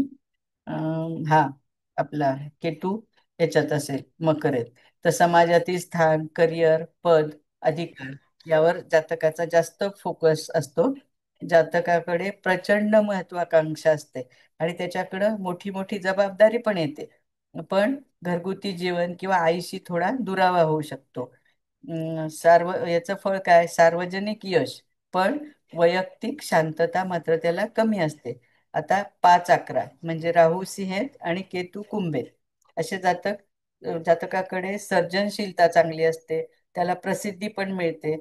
हा आपला केतू याच्यात असेल मकरेत. तर समाजातील स्थान, करिअर, पद, अधिकार यावर जातकाचा जास्त फोकस असतो. जातकाकडे प्रचंड महत्वाकांक्षा असते आणि त्याच्याकडं मोठी मोठी जबाबदारी पण येते. पण घरगुती जीवन किंवा आईशी थोडा दुरावा होऊ शकतो. याचं फळ काय? सार्वजनिक यश, पण वैयक्तिक शांतता मात्र त्याला कमी असते. आता 5-11 म्हणजे राहू सिंहेत आणि केतू कुंभेत असे जातकाकडे सर्जनशीलता चांगली असते, त्याला प्रसिद्धी पण मिळते,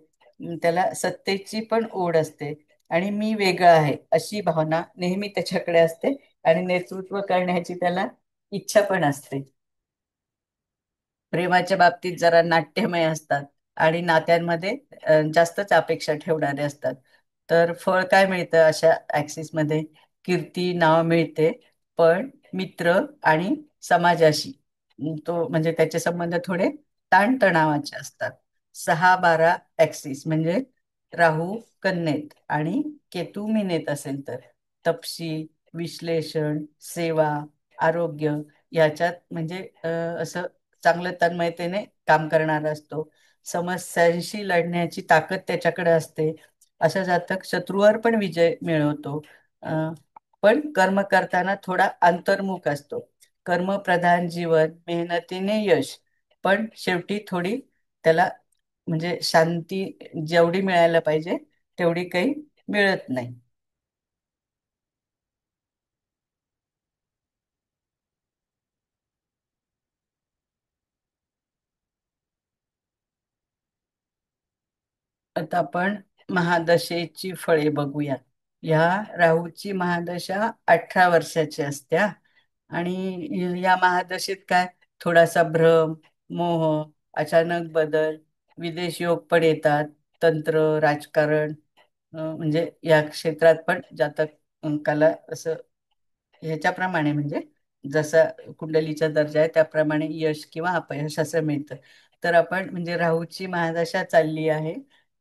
त्याला सत्तेची पण ओढ असते आणि मी वेगळा आहे अशी भावना नेहमी त्याच्याकडे असते आणि नेतृत्व करण्याची त्याला इच्छा पण असते. प्रेमाच्या बाबतीत जरा नाट्यमय असतात आणि नात्यांमध्ये जास्तच अपेक्षा ठेवणारे असतात. तर फळ काय मिळतं अशा ऍक्सिस मध्ये? कीर्ती, नाव मिळते, पण मित्र आणि समाजाशी तो म्हणजे त्याचे संबंध थोडे ताणतणावाचे असतात. 6-12 ऍक्सिस म्हणजे राहू कन्येत आणि केतू मीनेत असेल तर तपशील, विश्लेषण, सेवा, आरोग्य याच्यात म्हणजे असं चांगलं तन्मयतेने काम करणारा असतो. समस्यांशी लढण्याची ताकद त्याच्याकडे असते. अशा जातक शत्रूवर पण विजय मिळवतो. अं, पण कर्म करताना थोडा अंतर्मुख असतो. कर्मप्रधान जीवन, मेहनतीने यश, पण शेवटी थोडी त्याला म्हणजे शांती जेवढी मिळायला पाहिजे तेवढी काही मिळत नाही. आता आपण महादशेची फळे बघूया. ह्या राहूची महादशा 18 वर्षाची असत्या आणि या महादशेत काय? थोडासा भ्रम, मोह, अचानक बदल, विदेश योग पण येतात, तंत्र, राजकारण म्हणजे या क्षेत्रात पण जातकाला असं ह्याच्याप्रमाणे म्हणजे जसा कुंडलीचा दर्जा आहे त्याप्रमाणे यश किंवा अपयश असं मिळतं. तर आपण म्हणजे राहूची महादशा चालली आहे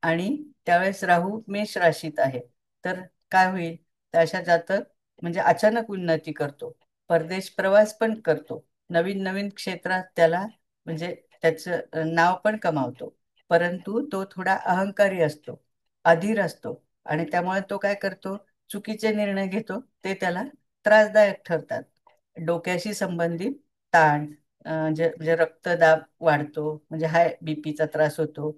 आणि त्यावेळेस राहू मेष राशीत आहे. तर काय होईल, तर अशा जातक म्हणजे अचानक उन्नती करतो, परदेश प्रवास पण करतो, नवीन नवीन क्षेत्रात त्याला म्हणजे त्याचं नाव पण कमावतो. परंतु तो थोडा अहंकारी असतो, अधीर असतो, आणि त्यामुळे तो काय करतो, चुकीचे निर्णय घेतो, ते त्याला त्रासदायक ठरतात. डोक्याशी संबंधित ताण, म्हणजे रक्तदाब वाढतो, म्हणजे हाय बीपीचा त्रास होतो.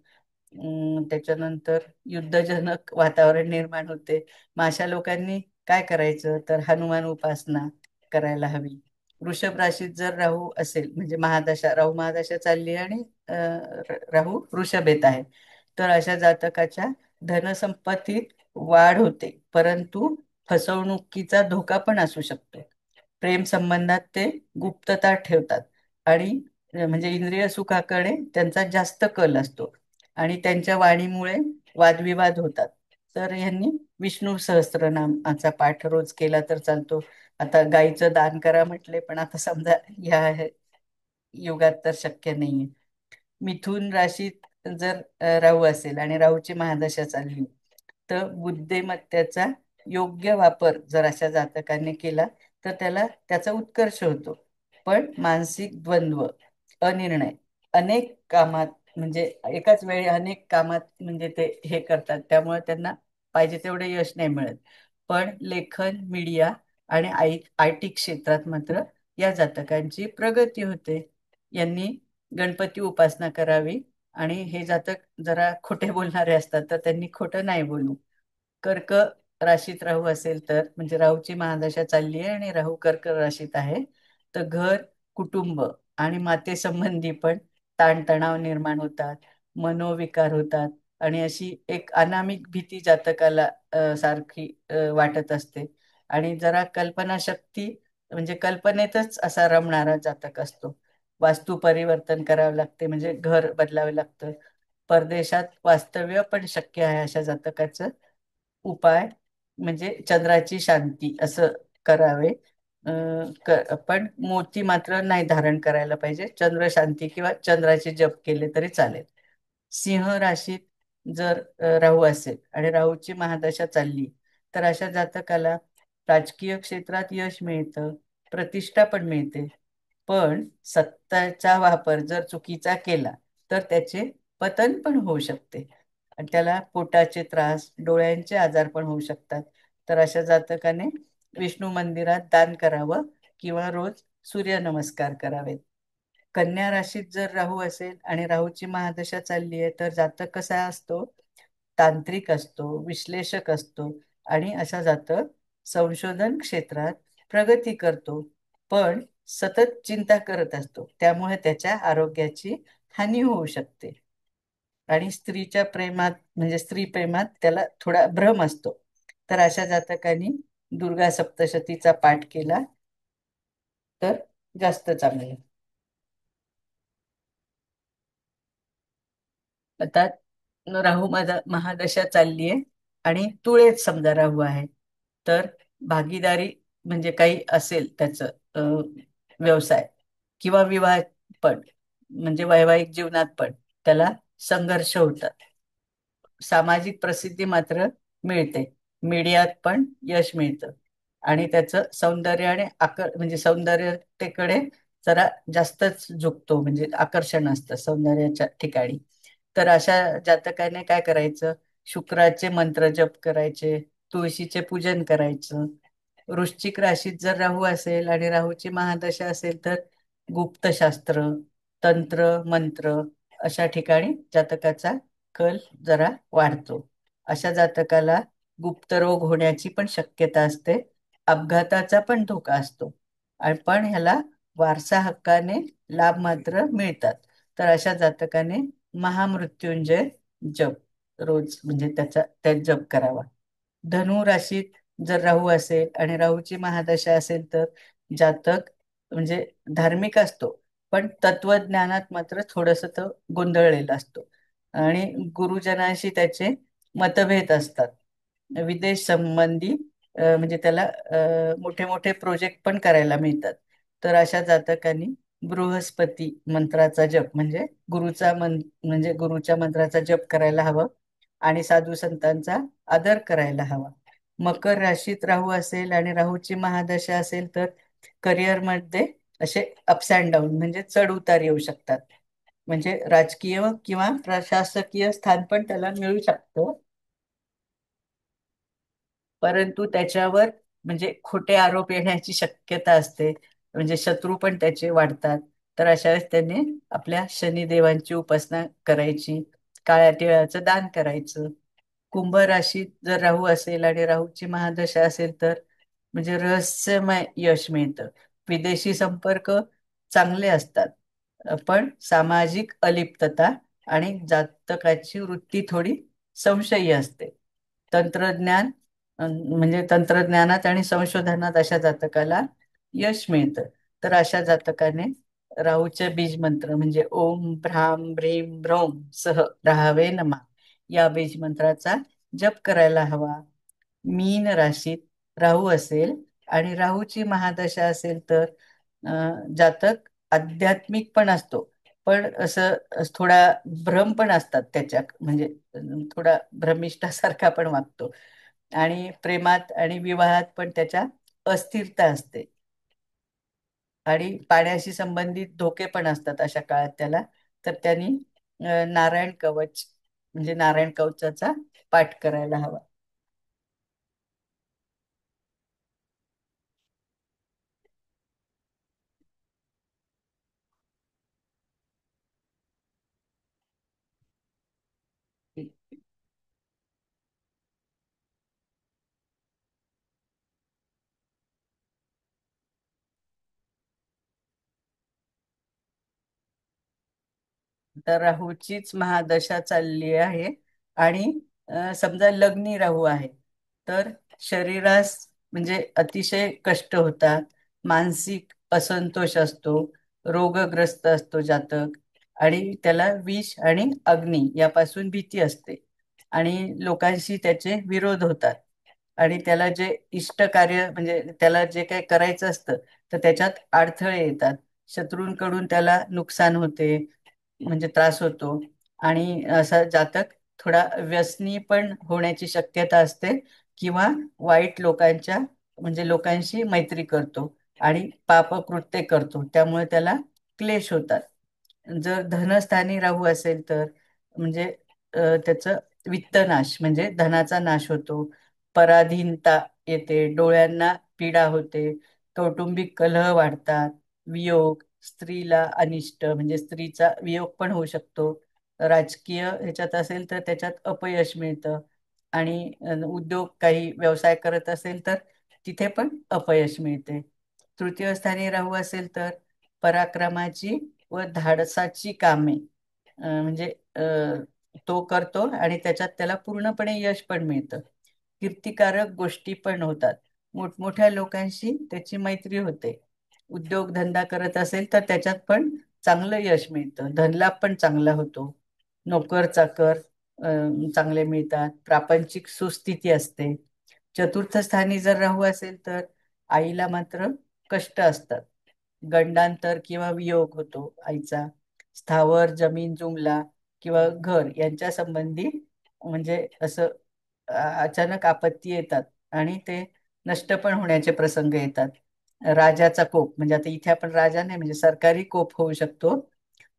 त्याच्यानंतर युद्धजनक वातावरण निर्माण होते. मग अशा लोकांनी काय करायचं, तर हनुमान उपासना करायला हवी. वृषभ राशीत जर राहू असेल, म्हणजे राहू महादशा चालली आणि राहू वृषभ येत आहे, तर अशा जातकाच्या धनसंपत्तीत वाढ होते, परंतु फसवणुकीचा धोका पण असू शकतो. प्रेम संबंधात ते गुप्तता ठेवतात, आणि म्हणजे इंद्रिय सुखाकडे त्यांचा जास्त कल असतो, आणि त्यांच्या वाणीमुळे वादविवाद होतात. तर यांनी विष्णू सहस्त्रनामाचा पाठ रोज केला तर चालतो. आता गाईचं दान करा म्हटले, पण आता समजा ह्या युगात तर शक्य नाहीये. मिथुन राशीत जर राहू असेल आणि राहूची महादशा चालली, तर बुद्धिमत्तेचा योग्य वापर जर अशा जातकांनी केला, तर त्याला त्याचा उत्कर्ष होतो. पण मानसिक द्वंद्व, अनिर्णय, अनेक कामात म्हणजे एकाच वेळी अनेक कामात म्हणजे ते हे करतात, त्यामुळे त्यांना पाहिजे तेवढे यश नाही मिळत. पण लेखन, मीडिया आणि आय टी क्षेत्रात मात्र या जातकांची प्रगती होते. यांनी गणपती उपासना करावी, आणि हे जातक जरा खोटे बोलणारे असतात, तर त्यांनी खोटं नाही बोलू. कर्क राशीत राहू असेल तर, म्हणजे राहूची महादशा चालली आहे आणि राहू कर्क राशीत आहे, तर घर, कुटुंब आणि मातेसंबंधी पण ताणतणाव निर्माण होतात, मनोविकार होतात, आणि अशी एक अनामिक भीती जातकाला सारखी वाटत असते. आणि जरा कल्पनाशक्ती, म्हणजे कल्पनेतच असा रमणारा जातक असतो. वास्तू परिवर्तन करावं लागते, म्हणजे घर बदलावं लागतं. परदेशात वास्तव्य पण शक्य आहे अशा जातकाचं. उपाय म्हणजे चंद्राची शांती असं करावे. पण मोती मात्र नाही धारण करायला पाहिजे. चंद्र शांती किंवा चंद्राचे जप केले तरी चालेल. सिंह राशीत जर राहू असेल आणि राहूची महादशा चालली, तर अशा जातकाला राजकीय क्षेत्रात यश मिळतं, प्रतिष्ठा पण मिळते. पण सत्ताचा वापर जर चुकीचा केला, तर त्याचे पतन पण होऊ शकते, आणि त्याला पोटाचे त्रास, डोळ्यांचे आजार पण होऊ शकतात. तर अशा जातकाने विष्णू मंदिरात दान करावं, किंवा रोज सूर्यनमस्कार करावेत. कन्या राशीत जर राहू असेल आणि राहूची महादशा चालली आहे, तर जातक कसा असतो, तांत्रिक असतो, विश्लेषक असतो, आणि असा जातक संशोधन क्षेत्रात प्रगती करतो. पण सतत चिंता करत असतो, त्यामुळे त्याच्या आरोग्याची हानी होऊ शकते. आणि स्त्रीच्या प्रेमात, म्हणजे स्त्री प्रेमात त्याला थोडा भ्रम असतो. तर अशा जातकांनी दुर्गा सप्तशतीचा पाठ केला तर जास्त चांगले. आता राहू महादशा चालली आहे आणि तुळेच समजा राहू आहे, तर भागीदारी म्हणजे काही असेल त्याचं व्यवसाय किंवा विवाह पण, म्हणजे वैवाहिक जीवनात पण त्याला संघर्ष होतात. सामाजिक प्रसिद्धी मात्र मिळते, मीडियात पण यश मिळतं, आणि त्याचं सौंदर्य आणि म्हणजे सौंदर्यतेकडे जरा जास्तच झुकतो, म्हणजे आकर्षण असतं सौंदर्याच्या ठिकाणी. तर अशा जातकाने काय करायचं, शुक्राचे मंत्र जप करायचे, तुळशीचे पूजन करायचं. वृश्चिक राशीत जर राहू असेल आणि राहूची महादशा असेल, तर गुप्तशास्त्र, तंत्र, मंत्र अशा ठिकाणी जातकाचा कल जरा वाढतो. अशा जातकाला गुप्तरोग होण्याची पण शक्यता असते, अपघाताचा पण धोका असतो, आणि पण ह्याला वारसा हक्काने लाभ मात्र मिळतात. तर अशा जातकाने महामृत्युंजय जप रोज म्हणजे त्या जप करावा. धनु राशीत जर राहू असेल आणि राहूची महादशा असेल, तर जातक म्हणजे धार्मिक असतो, पण तत्वज्ञानात मात्र थोडस तो गोंधळलेला असतो, आणि गुरुजनांशी त्याचे मतभेद असतात. विदेश संबंधी म्हणजे त्याला मोठे मोठे प्रोजेक्ट पण करायला मिळतात. तर अशा जातकांनी बृहस्पती मंत्राचा जप, म्हणजे गुरुच्या मंत्राचा जप करायला हवं. आणि साधू संतांचा आदर करायला हवा. मकर राशीत राहू असेल आणि राहूची महादशा असेल तर करिअरमध्ये असे अप्स अँड डाऊन म्हणजे चढ उतार येऊ शकतात. म्हणजे राजकीय किंवा प्रशासकीय स्थान पण त्याला मिळू शकतं, परंतु त्याच्यावर म्हणजे खोटे आरोप येण्याची शक्यता असते. म्हणजे शत्रू पण त्याचे वाढतात. तर अशा वेळेस त्याने आपल्या शनिदेवांची उपासना करायची, काळ्या तिळाचं दान करायचं. कुंभ राशीत जर राहू असेल आणि राहूची महादशा असेल तर म्हणजे रहस्यमय यश मिळतं. विदेशी संपर्क चांगले असतात, पण सामाजिक अलिप्तता आणि जातकाची वृत्ती थोडी संशयी असते. तंत्रज्ञान म्हणजे तंत्रज्ञानात आणि संशोधनात अशा जातकाला यश मिळतं. तर अशा जातकाने राहूचे बीज मंत्र म्हणजे ओम भ्राम ब्रीम ब्रोम सह राहावे नमा या बीज मंत्राचा जप करायला हवा. मीन राशीत राहू असेल आणि राहूची महादशा असेल तर जातक आध्यात्मिक पण असतो, पण असं थोडा भ्रम पण असतात त्याच्या, म्हणजे थोडा भ्रमिष्ठासारखा पण वागतो. आणि प्रेमात आणि विवाहात पण त्याच्या अस्थिरता असते. आणि पाण्याशी संबंधित धोके पण असतात अशा काळात त्याला. तर त्यांनी नारायण कवच म्हणजे नारायण कवचाचा पाठ करायला हवा. तर राहूचीच महादशा चालली आहे आणि समजा लग्नी राहू आहे तर शरीरास म्हणजे अतिशय कष्ट होतात, मानसिक असंतोष असतो, रोगग्रस्त असतो जातक, आणि त्याला विष आणि अग्नी यापासून भीती असते आणि लोकांशी त्याचे विरोध होतात. आणि त्याला जे इष्ट कार्य म्हणजे त्याला जे काही करायचं असतं तर त्याच्यात अडथळे येतात. शत्रूंकडून त्याला नुकसान होते, म्हणजे त्रास होतो. आणि असा जातक थोडा व्यसनी पण होण्याची शक्यता असते, किंवा वाईट लोकांच्या म्हणजे लोकांशी मैत्री करतो आणि पापकृत्य करतो, त्यामुळे त्याला क्लेश होतात. जर धनस्थानी राहू असेल तर म्हणजे त्याचं वित्तनाश म्हणजे धनाचा नाश होतो, पराधीनता येते, डोळ्यांना पीडा होते, कौटुंबिक कलह वाढतात, वियोग, स्त्रीला अनिष्ट म्हणजे स्त्रीचा वियोग पण होऊ शकतो. राजकीय ह्याच्यात असेल तर त्याच्यात अपयश मिळतं. आणि उद्योग काही व्यवसाय करत असेल तर तिथे पण अपयश मिळते. तृतीय स्थानी राहू असेल तर पराक्रमाची व धाडसाची कामे म्हणजे तो करतो आणि त्याच्यात त्याला पूर्णपणे यश पण मिळतं. कीर्तिकारक गोष्टी पण होतात, मोठमोठ्या लोकांशी त्याची मैत्री होते. उद्योगधंदा करत असेल तर त्याच्यात पण चांगलं यश मिळतं, धनलाभ पण चांगला होतो. नोकर चाकर चांगले मिळतात, प्रापंचिक सुस्थिती असते. चतुर्थ स्थानी जर राहू असेल तर आईला मात्र कष्ट असतात, गंडांतर किंवा वियोग होतो आईचा, स्थावर जमीन जुमला किंवा घर यांच्या संबंधी म्हणजे असं अचानक आपत्ती येतात आणि ते नष्ट पण होण्याचे प्रसंग येतात. राजाचा कोप म्हणजे आता इथे आपण राजा नाही म्हणजे सरकारी कोप होऊ शकतो.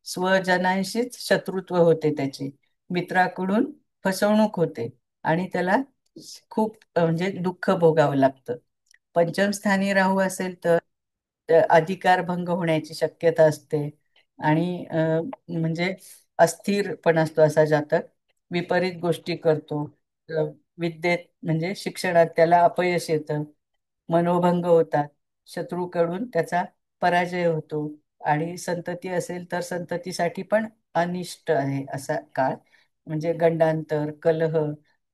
स्वजनांशीच शत्रुत्व होते त्याचे, मित्राकडून फसवणूक होते आणि त्याला खूप म्हणजे दुःख भोगावं लागतं. पंचम स्थानी राहू असेल तर अधिकार भंग होण्याची शक्यता असते. आणि म्हणजे अस्थिर पण असतो असा जातक, विपरीत गोष्टी करतो. अ, विद्येत म्हणजे शिक्षणात त्याला अपयश येतं, मनोभंग होतात, शत्रूकडून त्याचा पराजय होतो. आणि संतती असेल तर संततीसाठी पण अनिष्ट आहे असा काळ, म्हणजे गंडांतर, कलह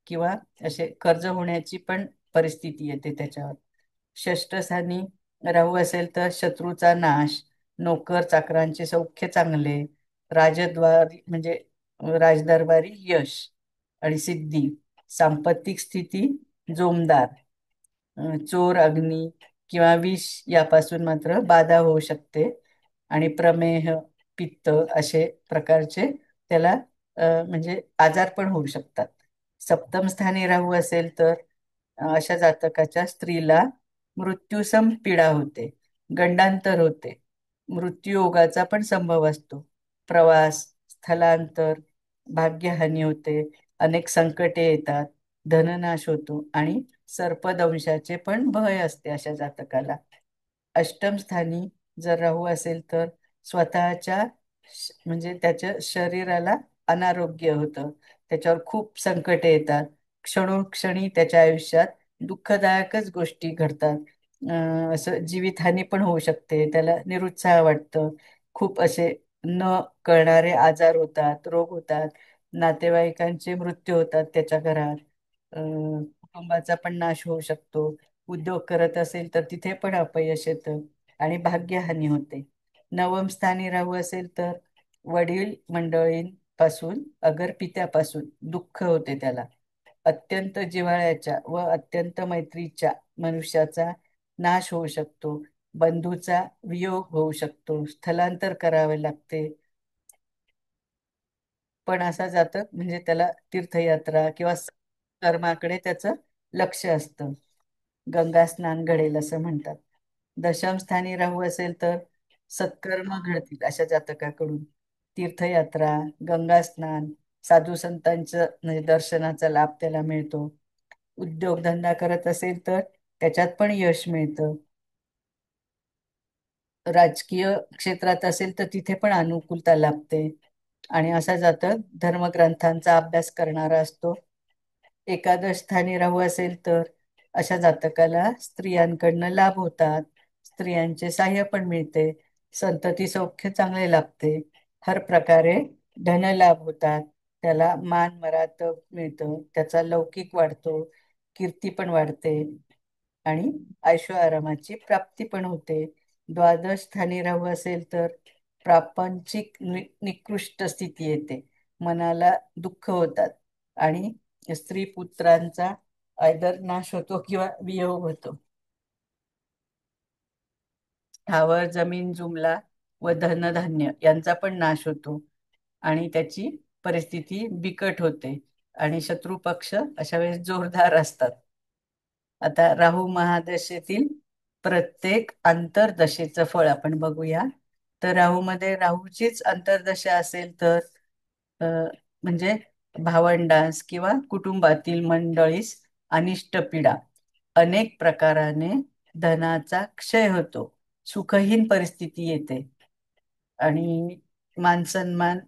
किंवा असे कर्ज होण्याची पण परिस्थिती येते त्याच्यावर. षष्ठस्थानी राहू असेल तर शत्रूचा नाश, नोकर चाकरांचे सौख्य चांगले, राजद्वारी म्हणजे राजदरबारी यश आणि सिद्धी, सांपत्तिक स्थिती जोमदार, चोर अग्नी किंवा विष यापासून मात्र बाधा होऊ शकते. आणि प्रमेह, पित्त असे प्रकारचे त्याला म्हणजे आजार पण होऊ शकतात. सप्तम स्थानी राहू असेल तर अशा जातकाच्या स्त्रीला मृत्यूसम पीडा होते, गंडांतर होते, मृत्यूयोगाचा पण संभव असतो, प्रवास, स्थलांतर, भाग्यहानी होते, अनेक संकटे येतात, धननाश होतो आणि सर्पदंशाचे पण भय असते अशा जातकाला. अष्टम स्थानी जर राहू असेल तर स्वतःच्या म्हणजे त्याच्या शरीराला अनारोग्य होतं, त्याच्यावर खूप संकटे येतात, क्षणोक्षणी त्याच्या आयुष्यात दुःखदायकच गोष्टी घडतात. असं जीवितहानी पण होऊ शकते, त्याला निरुत्साह वाटतं, खूप असे न कळणारे आजार होतात, रोग होतात, नातेवाईकांचे मृत्यू होतात त्याच्या घरात, कुटुंबाचा पण नाश होऊ शकतो, उद्योग करत असेल तर तिथे पण अपयश येतं आणि भाग्यहानी होते. नवम स्थानी राहू असेल तर वडील मंडळींपासून अगर पित्यापासून दुःख होते त्याला, अत्यंत जिव्हाळ्याच्या व अत्यंत मैत्रीच्या मनुष्याचा नाश होऊ शकतो, बंधूचा वियोग होऊ शकतो, स्थलांतर करावे लागते. पण असा जातक म्हणजे त्याला तीर्थयात्रा किंवा कर्माकडे त्याचं लक्ष असतं, गंगा स्नान घडेल असं म्हणतात. दशम स्थानी राहू असेल तर सत्कर्म घडतील अशा जातकाकडून, तीर्थयात्रा, गंगा स्नान, साधू संतांचं म्हणजे दर्शनाचा लाभ त्याला मिळतो. उद्योगधंदा करत असेल तर त्याच्यात पण यश मिळतं. राजकीय क्षेत्रात असेल तर तिथे पण अनुकूलता लाभते. आणि असा जातक धर्मग्रंथांचा अभ्यास करणारा असतो. एकादश स्थानी राहू असेल तर अशा जातकाला स्त्रियांकडनं लाभ होतात, स्त्रियांचे सहाय्य पण मिळते, संतती सौख्य चांगले लाभते, हर प्रकारे धनलाभ होतात, त्याला मान मरातब मिळतं, त्याचा लौकिक वाढतो, कीर्ती पण वाढते आणि ऐशो आरामाची प्राप्ती पण होते. द्वादश स्थानी राहू असेल तर प्रापंचिक निकृष्ट स्थिती येते, मनाला दुःख होतात आणि स्त्री पुत्रांचा आयदर नाश होतो किंवा वियोग होतो. स्थावर जमीन जुमला व धनधान्य यांचा पण नाश होतो आणि त्याची परिस्थिती बिकट होते आणि शत्रू पक्ष अशा वेळेस जोरदार असतात. आता राहू महादशेतील प्रत्येक अंतर्दशेचं फळ आपण बघूया. तर राहूमध्ये राहूचीच अंतर्दशा असेल तर अ, म्हणजे भावंडांस किंवा कुटुंबातील मंडळीस अनिष्ट पीडा, अनेक प्रकाराने धनाचा क्षय होतो, सुखहीन परिस्थिती येते आणि मानसन्मान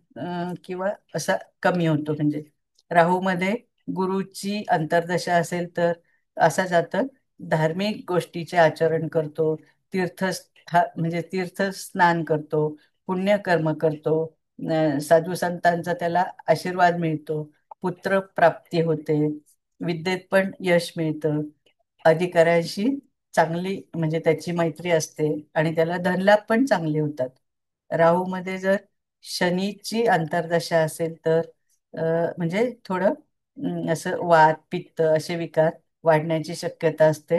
किंवा असा कमी होतो. म्हणजे राहूमध्ये गुरुची अंतर्दशा असेल तर असा जातक धार्मिक गोष्टीचे आचरण करतो, म्हणजे तीर्थ स्नान करतो, पुण्यकर्म करतो, साधू संतांचा त्याला आशीर्वाद मिळतो, पुत्र प्राप्ती होते, विद्येत पण यश मिळतं, अधिकाऱ्यांशी चांगली म्हणजे त्याची मैत्री असते आणि त्याला धनलाभ पण चांगले होतात. राहूमध्ये जर शनीची अंतर्दशा असेल तर म्हणजे थोडं असं वात पित्त असे विकार वाढण्याची शक्यता असते,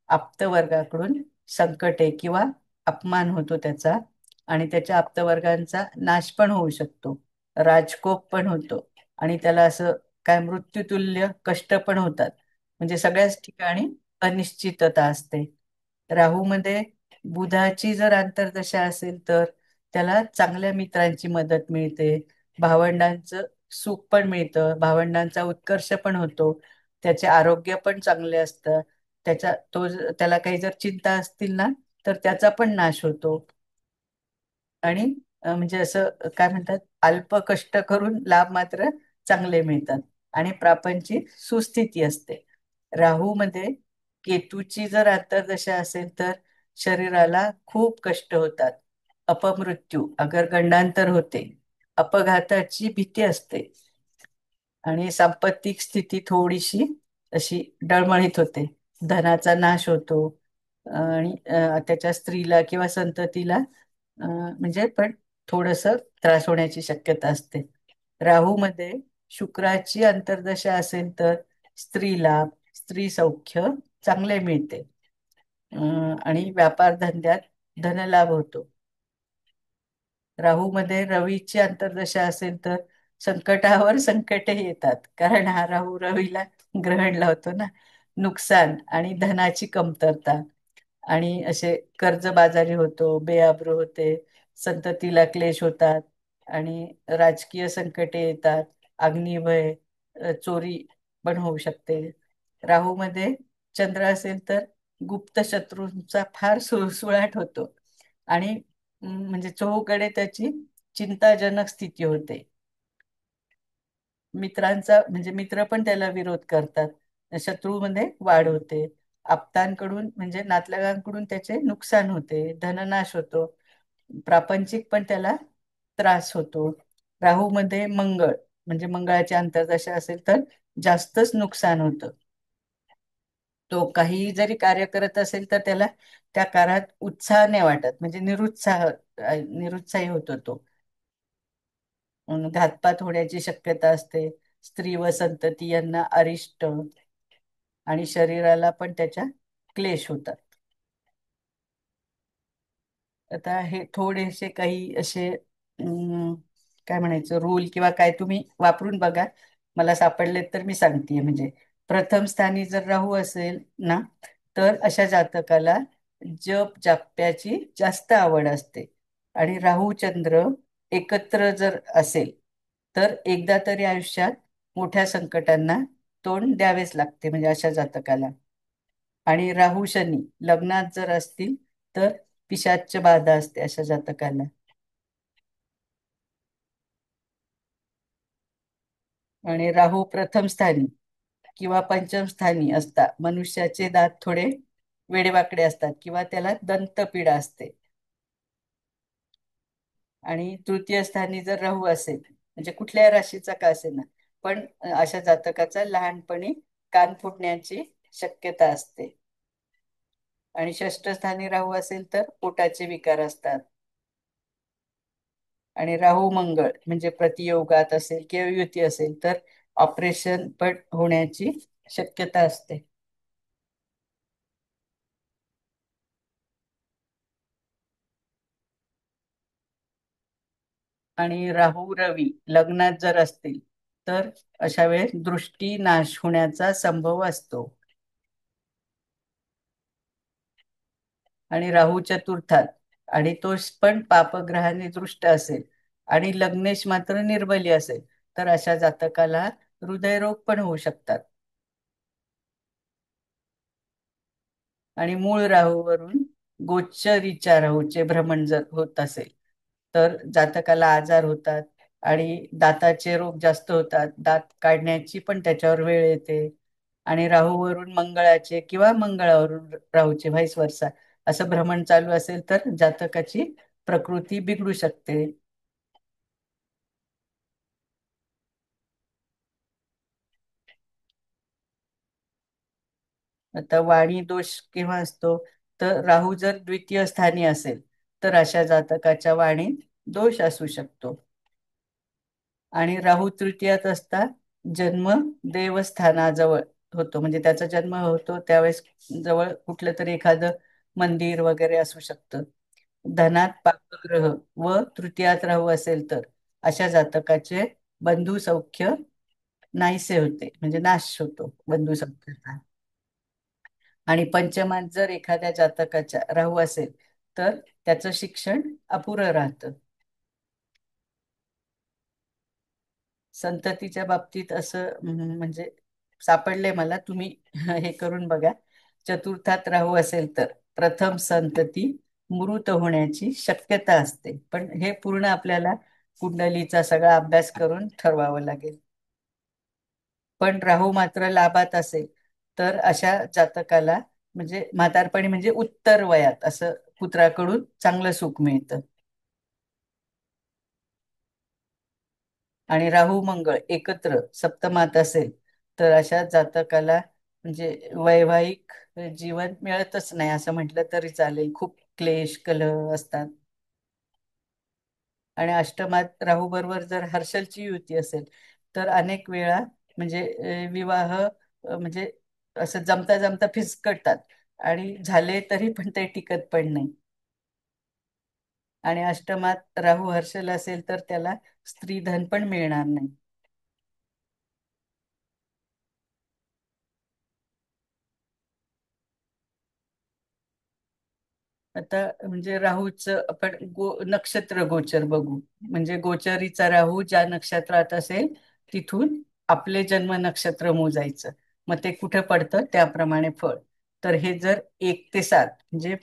आप्तवर्गाकडून संकटे किंवा अपमान होतो त्याचा आणि त्याच्या आप्तवर्गांचा नाश पण होऊ शकतो, राजकोप पण होतो आणि त्याला असं काय मृत्यूतुल्य कष्ट पण होतात. म्हणजे सगळ्याच ठिकाणी अनिश्चितता असते. राहूमध्ये बुधाची जर अंतर्दशा असेल तर त्याला चांगल्या मित्रांची मदत मिळते, भावंडांचं सुख पण मिळतं, भावंडांचा उत्कर्ष पण होतो, त्याचे आरोग्य पण चांगले असतं, त्याला काही जर चिंता असतील ना तर त्याचा पण नाश होतो आणि म्हणजे असं काय म्हणतात, अल्प कष्ट करून लाभ मात्र चांगले मिळतात आणि प्रापंचिक सुस्थिती असते. राहूमध्ये केतूची जर अंतर्दशा असेल तर शरीराला खूप कष्ट होतात, अपमृत्यू अगर गंडांतर होते, अपघाताची भीती असते आणि सांपत्तिक स्थिती थोडीशी अशी डळमळीत होते, धनाचा नाश होतो आणि त्याच्या स्त्रीला किंवा संततीला म्हणजे पण थोडस त्रास होण्याची शक्यता असते. राहूमध्ये शुक्राची अंतर्दशा असेल तर स्त्रीला स्त्री सौख्य चांगले मिळते आणि व्यापार धंद्यात धनलाभ होतो. राहूमध्ये रवीची अंतर्दशा असेल तर संकटावर संकटही येतात, कारण हा राहू रवीला ग्रहण लावतो ना. नुकसान आणि धनाची कमतरता, आणि असे कर्जबाजारी होतो, बेअब्रू होते, संततीला क्लेश होतात, आणि राजकीय संकटे येतात, अग्निभय, चोरी पण होऊ शकते. राहूमध्ये चंद्र असेल तर गुप्त शत्रूंचा फार सुळसुळाट होतो, आणि म्हणजे चहूकडे त्याची चिंताजनक स्थिती होते. मित्रांचा म्हणजे मित्र पण त्याला विरोध करतात, शत्रूमध्ये वाढ होते, आप्तांकडून म्हणजे नातलगांकडून त्याचे नुकसान होते, धननाश होतो, प्रापंचिक पण त्याला त्रास होतो. राहूमध्ये मंगळ म्हणजे मंगळाची अंतर्दशा असेल तर जास्तच नुकसान होतं. तो काही जरी कार्य करत असेल तर त्याला त्या कारात उत्साह नाही वाटत, म्हणजे निरुत्साही होतो तो. घातपात होण्याची शक्यता असते. स्त्री व संतती यांना अरिष्ट, आणि शरीराला पण त्याच्या क्लेश होतात. आता हे थोडेसे काही असे काय म्हणायचं रूल किंवा काय तुम्ही वापरून बघा, मला सापडले तर मी सांगतेय. म्हणजे प्रथम स्थानी जर राहू असेल ना, तर अशा जातकाला जप जाप्याची जास्त आवड असते. आणि राहू चंद्र एकत्र जर असेल तर एकदा तरी आयुष्यात मोठ्या संकटांना तोंड द्यावेच लागते, म्हणजे अशा जातकाला. आणि राहू शनी लग्नात जर असतील तर पिशाच्च बाधा असते अशा जातकाला. आणि राहू प्रथम स्थानी किंवा पंचम स्थानी असता मनुष्याचे दात थोडे वेडेवाकडे असतात, किंवा त्याला दंतपीडा असते. आणि तृतीय स्थानी जर राहू असेल, म्हणजे कुठल्या राशीचा का असेना, पण अशा जातकाचा लहानपणी कान फुटण्याची शक्यता असते. आणि षष्ठ स्थानी राहू असेल तर पोटाचे विकार असतात. आणि राहू मंगळ म्हणजे प्रतियोगात असेल किंवा युती असेल तर ऑपरेशन पण होण्याची शक्यता असते. आणि राहू रवी लग्नात जर असतील तर अशा वेळेस दृष्टी नाश होण्याचा संभव असतो. आणि राहू चतुर्थात आणि तो पण पापग्रहाने दृष्ट असेल आणि लग्नेश मात्र निर्बली असेल तर अशा जातकाला हृदयरोग पण होऊ शकतात. आणि मूळ राहूवरून गोचरीच्या राहूचे भ्रमण जर होत असेल तर जातकाला आजार होतात, आणि दाताचे रोग जास्त होतात, दात काढण्याची पण त्याच्यावर वेळ येते. आणि राहूवरून मंगळाचे किंवा मंगळावरून राहूचे व्हाईस वर्सा असं भ्रमण चालू असेल तर जातकाची प्रकृती बिघडू शकते. आता वाणी दोष केव्हा असतो, तर राहू जर द्वितीय स्थानी असेल तर अशा जातकाच्या वाणीत दोष असू शकतो. आणि राहू तृतीयात असता जन्म देवस्थानाजवळ होतो, म्हणजे त्याचा जन्म होतो त्यावेळेस जवळ कुठलं तरी एखादं मंदिर वगैरे असू शकतं. धनात पापग्रह व तृतीयात राहू असेल तर अशा जातकाचे बंधू सौख्य नाहीसे होते, म्हणजे नाश होतो बंधू सौख्याचा. आणि पंचमात जर एखाद्या जातकाच्या राहू असेल तर त्याचं शिक्षण अपुरं राहतं. संततीच्या बाबतीत असं म्हणजे सापडले मला, तुम्ही हे करून बघा. चतुर्थात राहू असेल तर प्रथम संतती मृत होण्याची शक्यता असते, पण हे पूर्ण आपल्याला कुंडलीचा सगळा अभ्यास करून ठरवावं लागेल. पण राहू मात्र लाभात असेल तर अशा जातकाला म्हणजे म्हातारपणी म्हणजे उत्तर वयात असं पुत्राकडून चांगलं सुख मिळतं. आणि राहू मंगळ एकत्र सप्तमात असेल तर अशा जातकाला म्हणजे वैवाहिक जीवन मिळतच नाही असं म्हटलं तरी चालेल, खूप क्लेश कलह असतात. आणि अष्टमात राहू बरोबर जर हर्षलची युती असेल तर अनेक वेळा म्हणजे विवाह म्हणजे असं जमता जमता फिसकटतात, आणि झाले तरी पण ते टिकत पण नाही. आणि अष्टमात राहू हर्षल असेल तर त्याला स्त्रीधन पण मिळणार नाही. आता म्हणजे राहूचं आपण नक्षत्र गोचर बघू. म्हणजे गोचरीचा राहू ज्या नक्षत्रात असेल तिथून आपले जन्म नक्षत्र मोजायचं. मग ते कुठे पडतं त्याप्रमाणे फळ. तर हे जर 1 ते 7 म्हणजे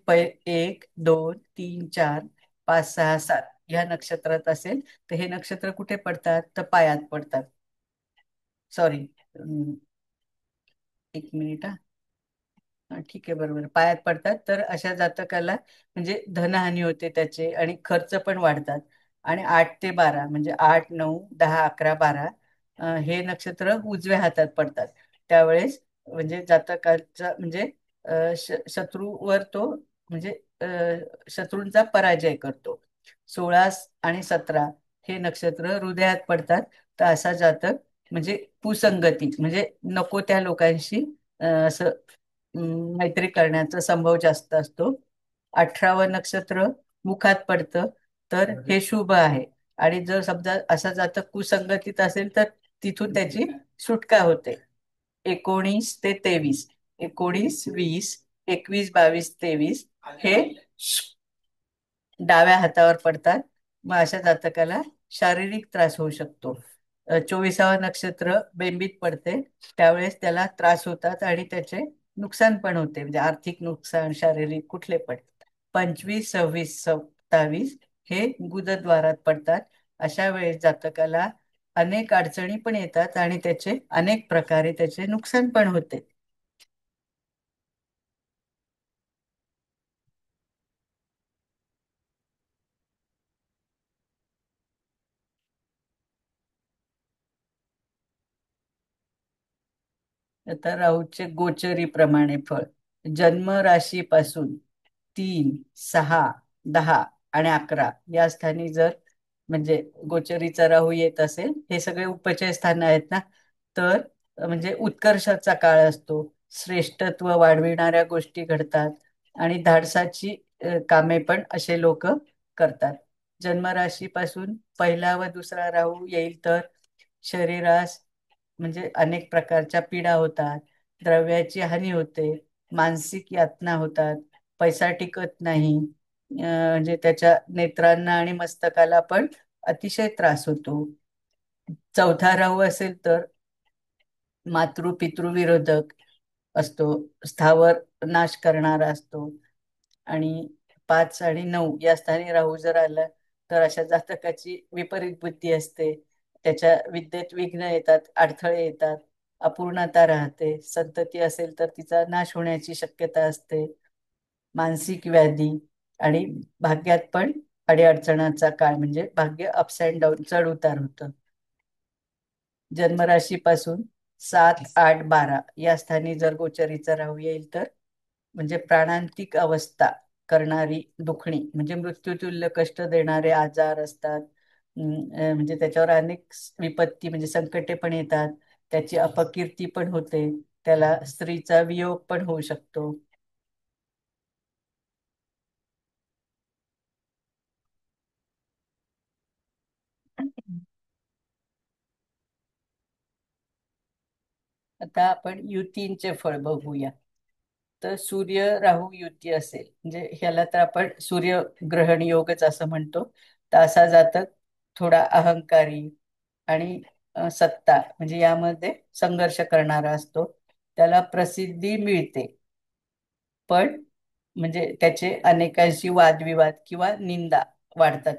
1, 2, 3, 4, 5, 6, 7 ह्या नक्षत्रात असेल तर हे नक्षत्र कुठे पडतात तर पायात पडतात. Sorry, 1 minute. ठीक आहे, बरोबर, पायात पडतात. तर अशा जातकाला म्हणजे धनहानी होते त्याचे आणि खर्च पण वाढतात. आणि 8 ते 12 म्हणजे 8, 9, 10, 11, 12 हे नक्षत्र उजव्या हातात पडतात. त्यावेळेस म्हणजे जातकाचा म्हणजे शत्रूवर तो म्हणजे शत्रूंचा पराजय करतो. 16 आणि 17 हे नक्षत्र हृदयात पडतात. तर असा जातक म्हणजे कुसंगती म्हणजे नको त्या लोकांशी असं मैत्री करण्याचा संभव जास्त असतो. 18वं नक्षत्र मुखात पडतं तर हे शुभ आहे. आणि जर समजा असं जातक कुसंगतीत असेल तर तिथून त्याची सुटका होते. 19 ते 23, 19, 20, 21, 22, 23 हे डाव्या हातावर पडतात. मग अशा जातकाला शारीरिक त्रास होऊ शकतो. 24वं नक्षत्र बेंबीत पडते त्यावेळेस त्याला त्रास होतात आणि त्याचे नुकसान पण होते. म्हणजे आर्थिक नुकसान, शारीरिक, कुठले पण. 25, 26, 27 हे गुदद्वारात पडतात. अशा वेळेस जातकाला अनेक अडचणी पण येतात आणि त्याचे अनेक प्रकारे त्याचे नुकसान पण होते. आता राहूचे गोचरी प्रमाणे फळ. जन्म राशीपासून 3, 6, 10 आणि 11 या स्थानी जर म्हणजे गोचरीचा राहू येत असेल, हे सगळे उपचय स्थान आहेत ना, तर म्हणजे उत्कर्षाचा काळ असतो. श्रेष्ठत्व वाढविणाऱ्या गोष्टी घडतात आणि धाडसाची कामे पण असे लोक करतात. जन्मराशीपासून पहिला व दुसरा राहू येईल तर शरीरास म्हणजे अनेक प्रकारच्या पीडा होतात, द्रव्याची हानी होते, मानसिक यातना होतात, पैसा टिकत नाही, म्हणजे त्याच्या नेत्रांना आणि मस्तकाला पण अतिशय त्रास होतो. चौथा राहू असेल तर मातृ-पितृ विरोधक असतो, स्थावर नाश करणारा असतो. आणि 5 आणि 9 या स्थानी राहू जर आला तर अशा जातकाची विपरीत बुद्धी असते. त्याच्या विद्येत विघ्न येतात, अडथळे येतात, अपूर्णता राहते. संतती असेल तर तिचा नाश होण्याची शक्यता असते. मानसिक व्याधी आणि भाग्यात पण अडीअडचणाचा काळ म्हणजे भाग्य अप्स अँड डाऊन, चढ उतार होतं. जन्मराशीपासून 7, 8, 12 या स्थानी जर गोचरीचा राहू येईल तर म्हणजे प्राणांतिक अवस्था करणारी दुखणी म्हणजे मृत्यूतुल्य कष्ट देणारे आजार असतात. म्हणजे त्याच्यावर अनेक विपत्ती म्हणजे संकटे पण येतात. त्याची अपकीर्ती पण होते. त्याला स्त्रीचा वियोग पण होऊ शकतो. आता आपण युतींचे फळ बघूया. तर सूर्य राहू युती असेल म्हणजे ह्याला तर आपण सूर्यग्रहण योगच असं म्हणतो. तर असा जातक थोडा अहंकारी आणि सत्ता म्हणजे यामध्ये संघर्ष करणारा असतो. त्याला प्रसिद्धी मिळते पण म्हणजे त्याचे अनेकांशी वादविवाद किंवा निंदा वाढतात.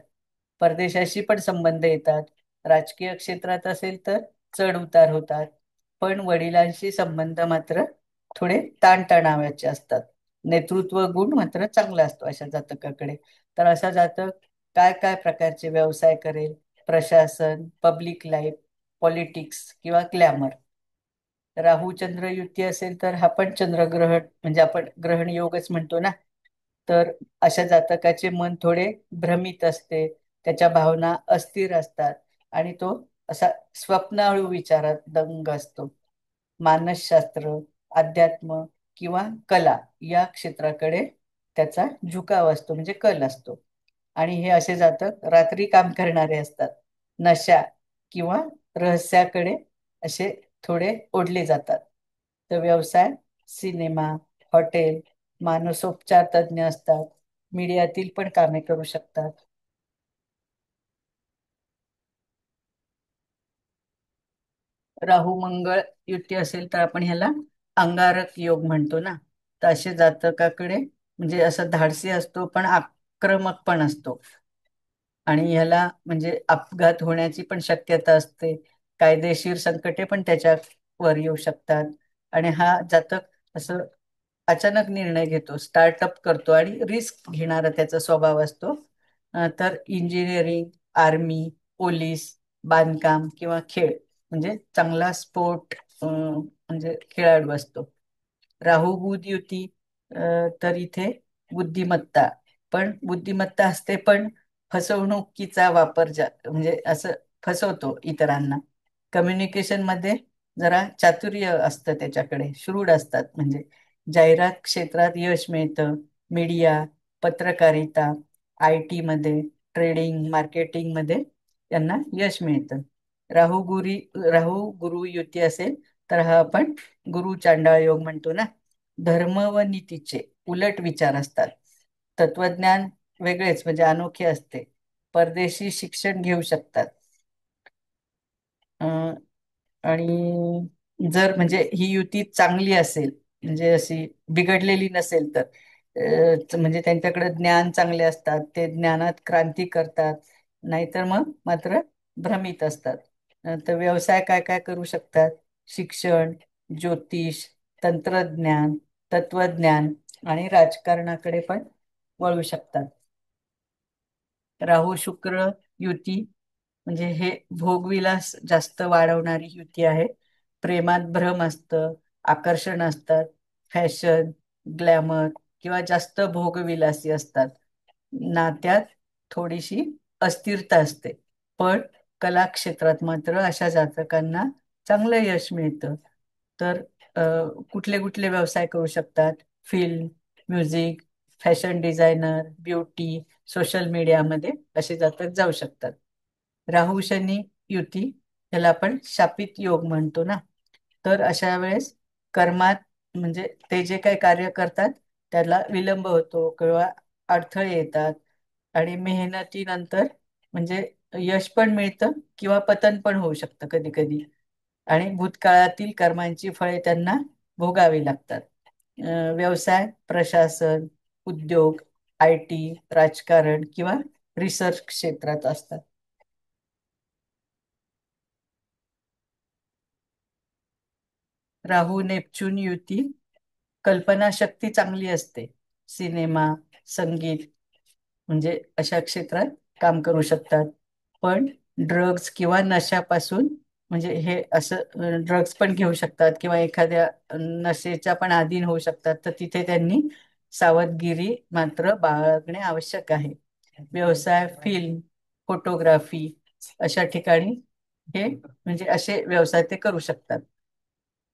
परदेशाशी पण संबंध येतात. राजकीय क्षेत्रात असेल तर चढ उतार होतात. पण वडिलांशी संबंध मात्र थोडे ताणतणावाचे असतात. नेतृत्व गुण मात्र चांगला असतो अशा जातकाकडे. तर असा जातक काय काय प्रकारचे व्यवसाय करेल? प्रशासन, पब्लिक लाईफ, पॉलिटिक्स किंवा ग्लॅमर. राहू चंद्र युती असेल तर हा पण चंद्रग्रहण म्हणजे आपण ग्रहण योगच म्हणतो ना. तर अशा जातकाचे मन थोडे भ्रमित असते, त्याच्या भावना अस्थिर असतात आणि तो असा स्वप्नाळू विचारात दंग असतो. मानसशास्त्र, अध्यात्म किंवा कला या क्षेत्राकडे त्याचा झुकाव असतो म्हणजे कल असतो. आणि हे असे जातक रात्री काम करणारे असतात. नशा किंवा रहस्याकडे असे थोडे ओढले जातात. तर व्यवसाय सिनेमा, हॉटेल, मानसोपचार तज्ज्ञ असतात. मीडियातील पण कामे करू शकतात. राहू मंगळ युती असेल तर आपण ह्याला अंगारक योग म्हणतो ना. तर असे जातकाकडे म्हणजे असं धाडसी असतो पण आक्रमक पण असतो. आणि ह्याला म्हणजे अपघात होण्याची पण शक्यता असते. कायदेशीर संकटे पण त्याच्यावर येऊ शकतात. आणि हा जातक असं अचानक निर्णय घेतो, स्टार्टअप करतो आणि रिस्क घेणारा त्याचा स्वभाव असतो. तर इंजिनिअरिंग, आर्मी, पोलीस, बांधकाम किंवा खेळ म्हणजे चांगला स्पोर्ट म्हणजे खेळाडू असतो. राहू बुध युती तर इथे बुद्धिमत्ता, पण बुद्धिमत्ता असते पण फसवणुकीचा वापर म्हणजे असं फसवतो इतरांना. कम्युनिकेशन मध्ये जरा चातुर्य असतं त्याच्याकडे, शूड असतात. म्हणजे जाहिरात क्षेत्रात यश मिळतं. मीडिया, पत्रकारिता, आय टी मध्ये, ट्रेडिंग, मार्केटिंग मध्ये त्यांना यश मिळतं. राहू गुरु युती असेल तर हा आपण गुरु चांडाळ योग म्हणतो ना. धर्म व नीतीचे उलट विचार असतात. तत्वज्ञान वेगळेच म्हणजे अनोखे असते. परदेशी शिक्षण घेऊ शकतात. अं, आणि जर म्हणजे ही युती चांगली असेल, म्हणजे अशी बिघडलेली नसेल तर म्हणजे त्यांच्याकडे ज्ञान चांगले असतात, ते ज्ञानात क्रांती करतात. नाहीतर मग मात्र भ्रमित असतात. तर व्यवसाय काय काय करू शकतात? शिक्षण, ज्योतिष, तंत्रज्ञान, तत्वज्ञान आणि राजकारणाकडे पण वळू शकतात. राहू शुक्र युती म्हणजे हे भोगविलास जास्त वाढवणारी युती आहे. प्रेमात भ्रम असतं, आकर्षण असतात, फॅशन, ग्लॅमर किंवा जास्त भोगविलासी असतात. नात्यात थोडीशी अस्थिरता असते, पण कला क्षेत्रात मात्र अशा जातकांना चांगलं यश मिळतं. तर कुठले कुठले व्यवसाय करू शकतात? Film, music, fashion designer, beauty, social मीडियामध्ये असे जातक जाऊ शकतात. राहू शनी युती ह्याला आपण शापित योग म्हणतो ना. तर अशा वेळेस कर्मात म्हणजे ते जे काही कार्य करतात त्याला विलंब होतो किंवा अडथळे येतात. आणि मेहनतीनंतर म्हणजे यश पण मिळतं किंवा पतन पण होऊ शकतं कधी कधी. आणि भूतकाळातील कर्मांची फळे त्यांना भोगावी लागतात. व्यवसाय, प्रशासन, उद्योग, आय टी, राजकारण किंवा रिसर्च क्षेत्रात असतात. राहू नेपच्यून युती कल्पनाशक्ती चांगली असते. सिनेमा, संगीत म्हणजे अशा क्षेत्रात काम करू शकतात. पण ड्रग्ज किंवा नशापासून म्हणजे हे असं ड्रग्ज पण घेऊ शकतात किंवा एखाद्या नशेच्या पण अधीन होऊ शकतात. तर तिथे त्यांनी सावधगिरी मात्र बाळगणे आवश्यक आहे. व्यवसाय, फिल्म, फोटोग्राफी अशा ठिकाणी हे म्हणजे असे व्यवसाय ते करू शकतात.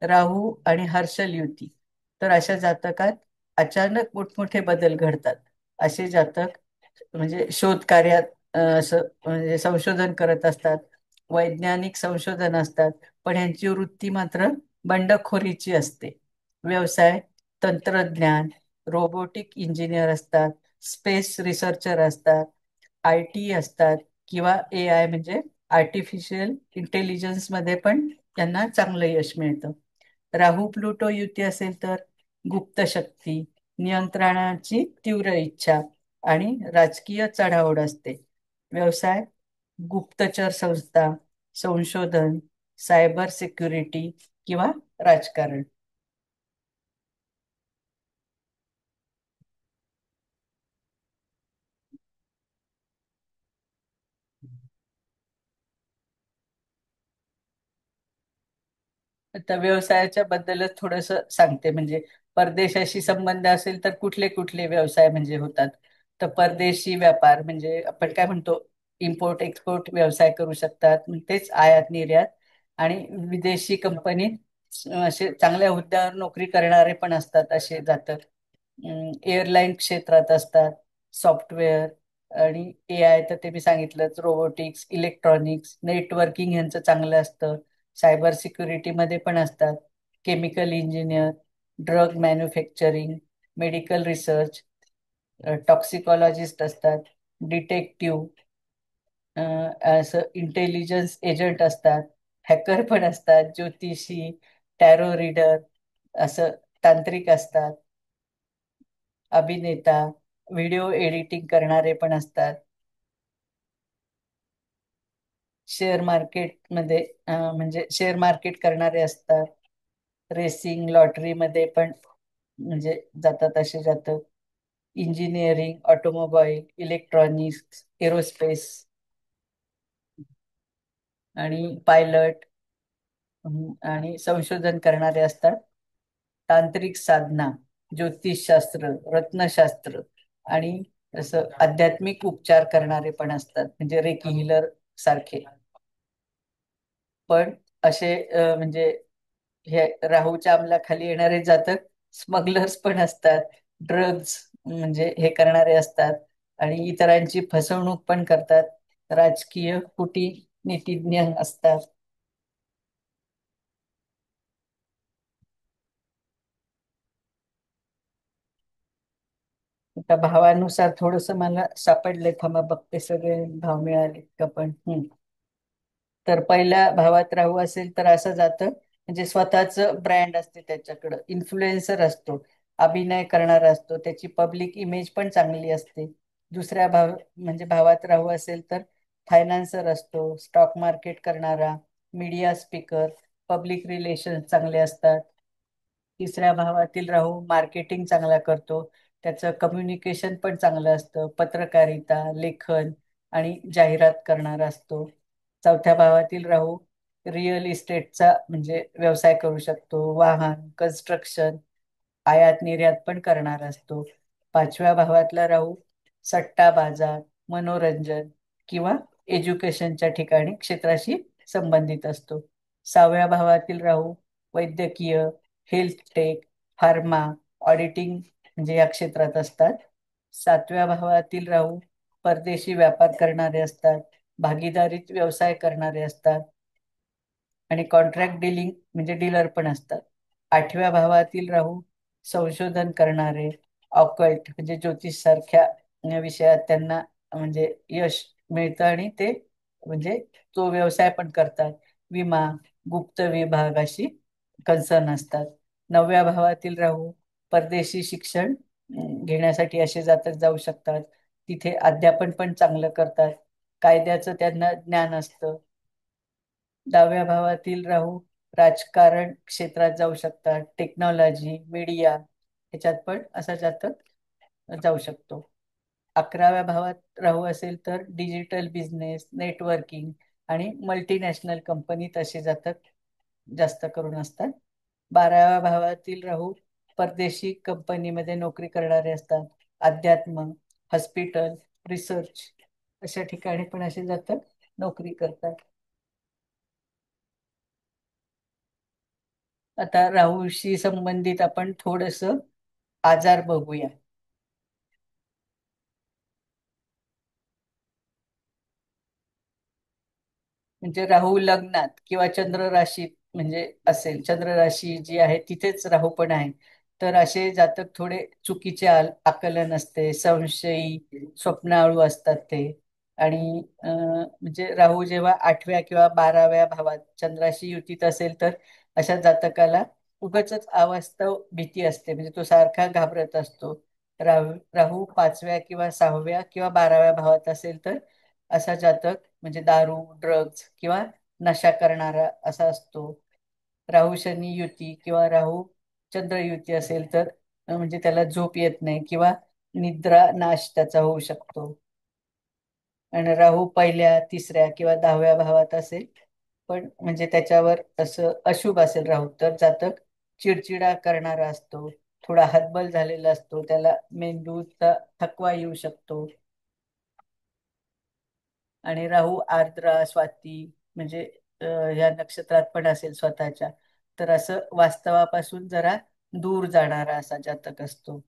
राहू आणि हर्षल युती तर अशा जातकात अचानक मोठमोठे बदल घडतात. असे जातक म्हणजे शोध कार्यात असं म्हणजे संशोधन करत असतात. वैज्ञानिक संशोधन असतात, पण यांची वृत्ती मात्र बंडखोरीची असते. व्यवसाय, तंत्रज्ञान, रोबोटिक इंजिनियर असतात, स्पेस रिसर्चर असतात, आय टी असतात किंवा ए आय म्हणजे आर्टिफिशियल इंटेलिजन्स मध्ये पण त्यांना चांगलं यश मिळतं. राहू प्लुटो युती असेल तर गुप्त शक्ती, नियंत्रणाची तीव्र इच्छा आणि राजकीय चढाओढ असते. व्यवसाय, गुप्तचर संस्था, संशोधन, सायबर सिक्युरिटी किंवा राजकारण. आता व्यवसायाच्या बद्दलच थोडस सांगते. म्हणजे परदेशाशी संबंध असेल तर कुठले कुठले व्यवसाय म्हणजे होतात? तर परदेशी व्यापार म्हणजे आपण काय म्हणतो, इम्पोर्ट एक्सपोर्ट व्यवसाय करू शकतात. तेच आयात निर्यात. आणि विदेशी कंपनीत असे चांगल्या हुद्द्यावर नोकरी करणारे पण असतात, असे जातात. एअरलाईन क्षेत्रात असतात, सॉफ्टवेअर, आणि AI तर ते मी सांगितलंच, रोबोटिक्स, इलेक्ट्रॉनिक्स, नेटवर्किंग यांचं चांगलं असतं. सायबर सिक्युरिटी मध्ये पण असतात. Chemical engineer, drug manufacturing, medical research, toxicologist असतात, डिटेक्टिव्ह, असं इंटेलिजन्स एजंट असतात, हॅकर पण असतात, ज्योतिषी, टॅरो रीडर, असं तांत्रिक असतात, अभिनेता, व्हिडिओ एडिटिंग करणारे पण असतात. शेअर मार्केटमध्ये म्हणजे शेअर मार्केट करणारे असतात. रेसिंग, लॉटरीमध्ये पण म्हणजे जातात, असे जातात. इंजिनिअरिंग, ऑटोमोबाईल, इलेक्ट्रॉनिक्स, एरोस्पेस आणि पायलट आणि संशोधन करणारे असतात. तांत्रिक साधना, ज्योतिषशास्त्र, रत्नशास्त्र आणि असं आध्यात्मिक उपचार करणारे पण असतात, म्हणजे रेकी हिलर सारखे. पण असे म्हणजे हे राहूच्या अंमलाखाली येणारे जातक स्मगलर्स पण असतात, ड्रग्ज म्हणजे हे करणारे असतात आणि इतरांची फसवणूक पण करतात. राजकीय कूटनीतिज्ञ असतात. आता भावानुसार थोडस मला सापडले, थांबा बघते सगळे भाव मिळाले का पण. तर पहिल्या भावात राहू असेल तर असं जातं, म्हणजे स्वतःच ब्रँड असते, त्याच्याकडं इन्फ्लुएन्सर असतो, अभिनय करणारा असतो, त्याची पब्लिक इमेज पण चांगली असते. दुसऱ्या म्हणजे भावात राहू असेल तर फायनान्सर असतो, स्टॉक मार्केट करणारा, मीडिया स्पीकर, पब्लिक रिलेशन चांगले असतात. तिसऱ्या भावातील राहू मार्केटिंग चांगला करतो, त्याचं कम्युनिकेशन पण चांगलं असतं, पत्रकारिता, लेखन आणि जाहिरात करणारा असतो. चौथ्या भावातील राहू रिअल इस्टेटचा म्हणजे व्यवसाय करू शकतो, वाहन, कन्स्ट्रक्शन, आयात निर्यात पण करणार असतो. पाचव्या भावातला राहू सट्टा बाजार, मनोरंजन किंवा एज्युकेशनच्या ठिकाणी क्षेत्राशी संबंधित असतो. सहाव्या भावातील राहू वैद्यकीय, हेल्थ टेक, फार्मा, ऑडिटिंग म्हणजे या क्षेत्रात असतात. सातव्या भावातील राहू परदेशी व्यापार करणारे असतात, भागीदारीत व्यवसाय करणारे असतात आणि कॉन्ट्रॅक्ट डीलिंग म्हणजे डीलर पण असतात. आठव्या भावातील राहू संशोधन करणारे, ऑकल्ट म्हणजे ज्योतिष सारख्या विषयात त्यांना म्हणजे यश मिळतं आणि ते म्हणजे तो व्यवसाय पण करतात. विमा, गुप्त विभाग अशी कन्सर्न असतात. नवव्या भावातील राहू परदेशी शिक्षण घेण्यासाठी असे जातक जाऊ शकतात, तिथे अध्यापन पण चांगलं करतात, कायद्याचं त्यांना ज्ञान असतं. दहाव्या भावातील राहू राजकारण क्षेत्रात जाऊ शकतात, टेक्नॉलॉजी, मीडिया ह्याच्यात पण असा जातक जाऊ शकतो. अकराव्या भावात राहू असेल तर डिजिटल बिझनेस, नेटवर्किंग आणि मल्टीनॅशनल कंपनीत असे जातक जास्त करून असतात. बाराव्या भावातील राहू परदेशी कंपनीमध्ये नोकरी करणारे असतात, अध्यात्म, हॉस्पिटल, रिसर्च अशा ठिकाणी पण असे जातक नोकरी करतात. आता राहूशी संबंधित आपण थोडस आजार बघूया. म्हणजे राहू लग्नात किंवा चंद्र राशीत म्हणजे असेल, चंद्र राशी जी आहे तिथेच राहू पण आहे, तर असे जातक थोडे चुकीचे आकलन असते, संशयी, स्वप्नाळू असतात ते. आणि म्हणजे राहू जेव्हा 8व्या किंवा 12व्या भावात चंद्राशी युतीत असेल तर अशा जातकाला उगाचच अवास्तव भीती असते, म्हणजे तो सारखा घाबरत असतो. राहू 5व्या किंवा 6व्या किंवा 12व्या भावात असेल तर असा जातक म्हणजे दारू, ड्रग्ज किंवा नशा करणारा असा असतो. राहू शनी युती किंवा राहू चंद्र युती असेल तर म्हणजे त्याला झोप येत नाही किंवा निद्रा नाश त्याचा होऊ शकतो. आणि राहू पहिल्या, तिसऱ्या किंवा 10व्या भावात असेल पण म्हणजे त्याच्यावर असं अशुभ असेल राहू, तर जातक चिडचिडा करणारा असतो, थोडा हतबल झालेला असतो, त्याला मेंदूचा थकवा येऊ शकतो. आणि राहू आर्द्रा, स्वाती म्हणजे या नक्षत्रात पण असेल स्वतःच्या, तर असं वास्तवापासून जरा दूर जाणारा असा जातक असतो.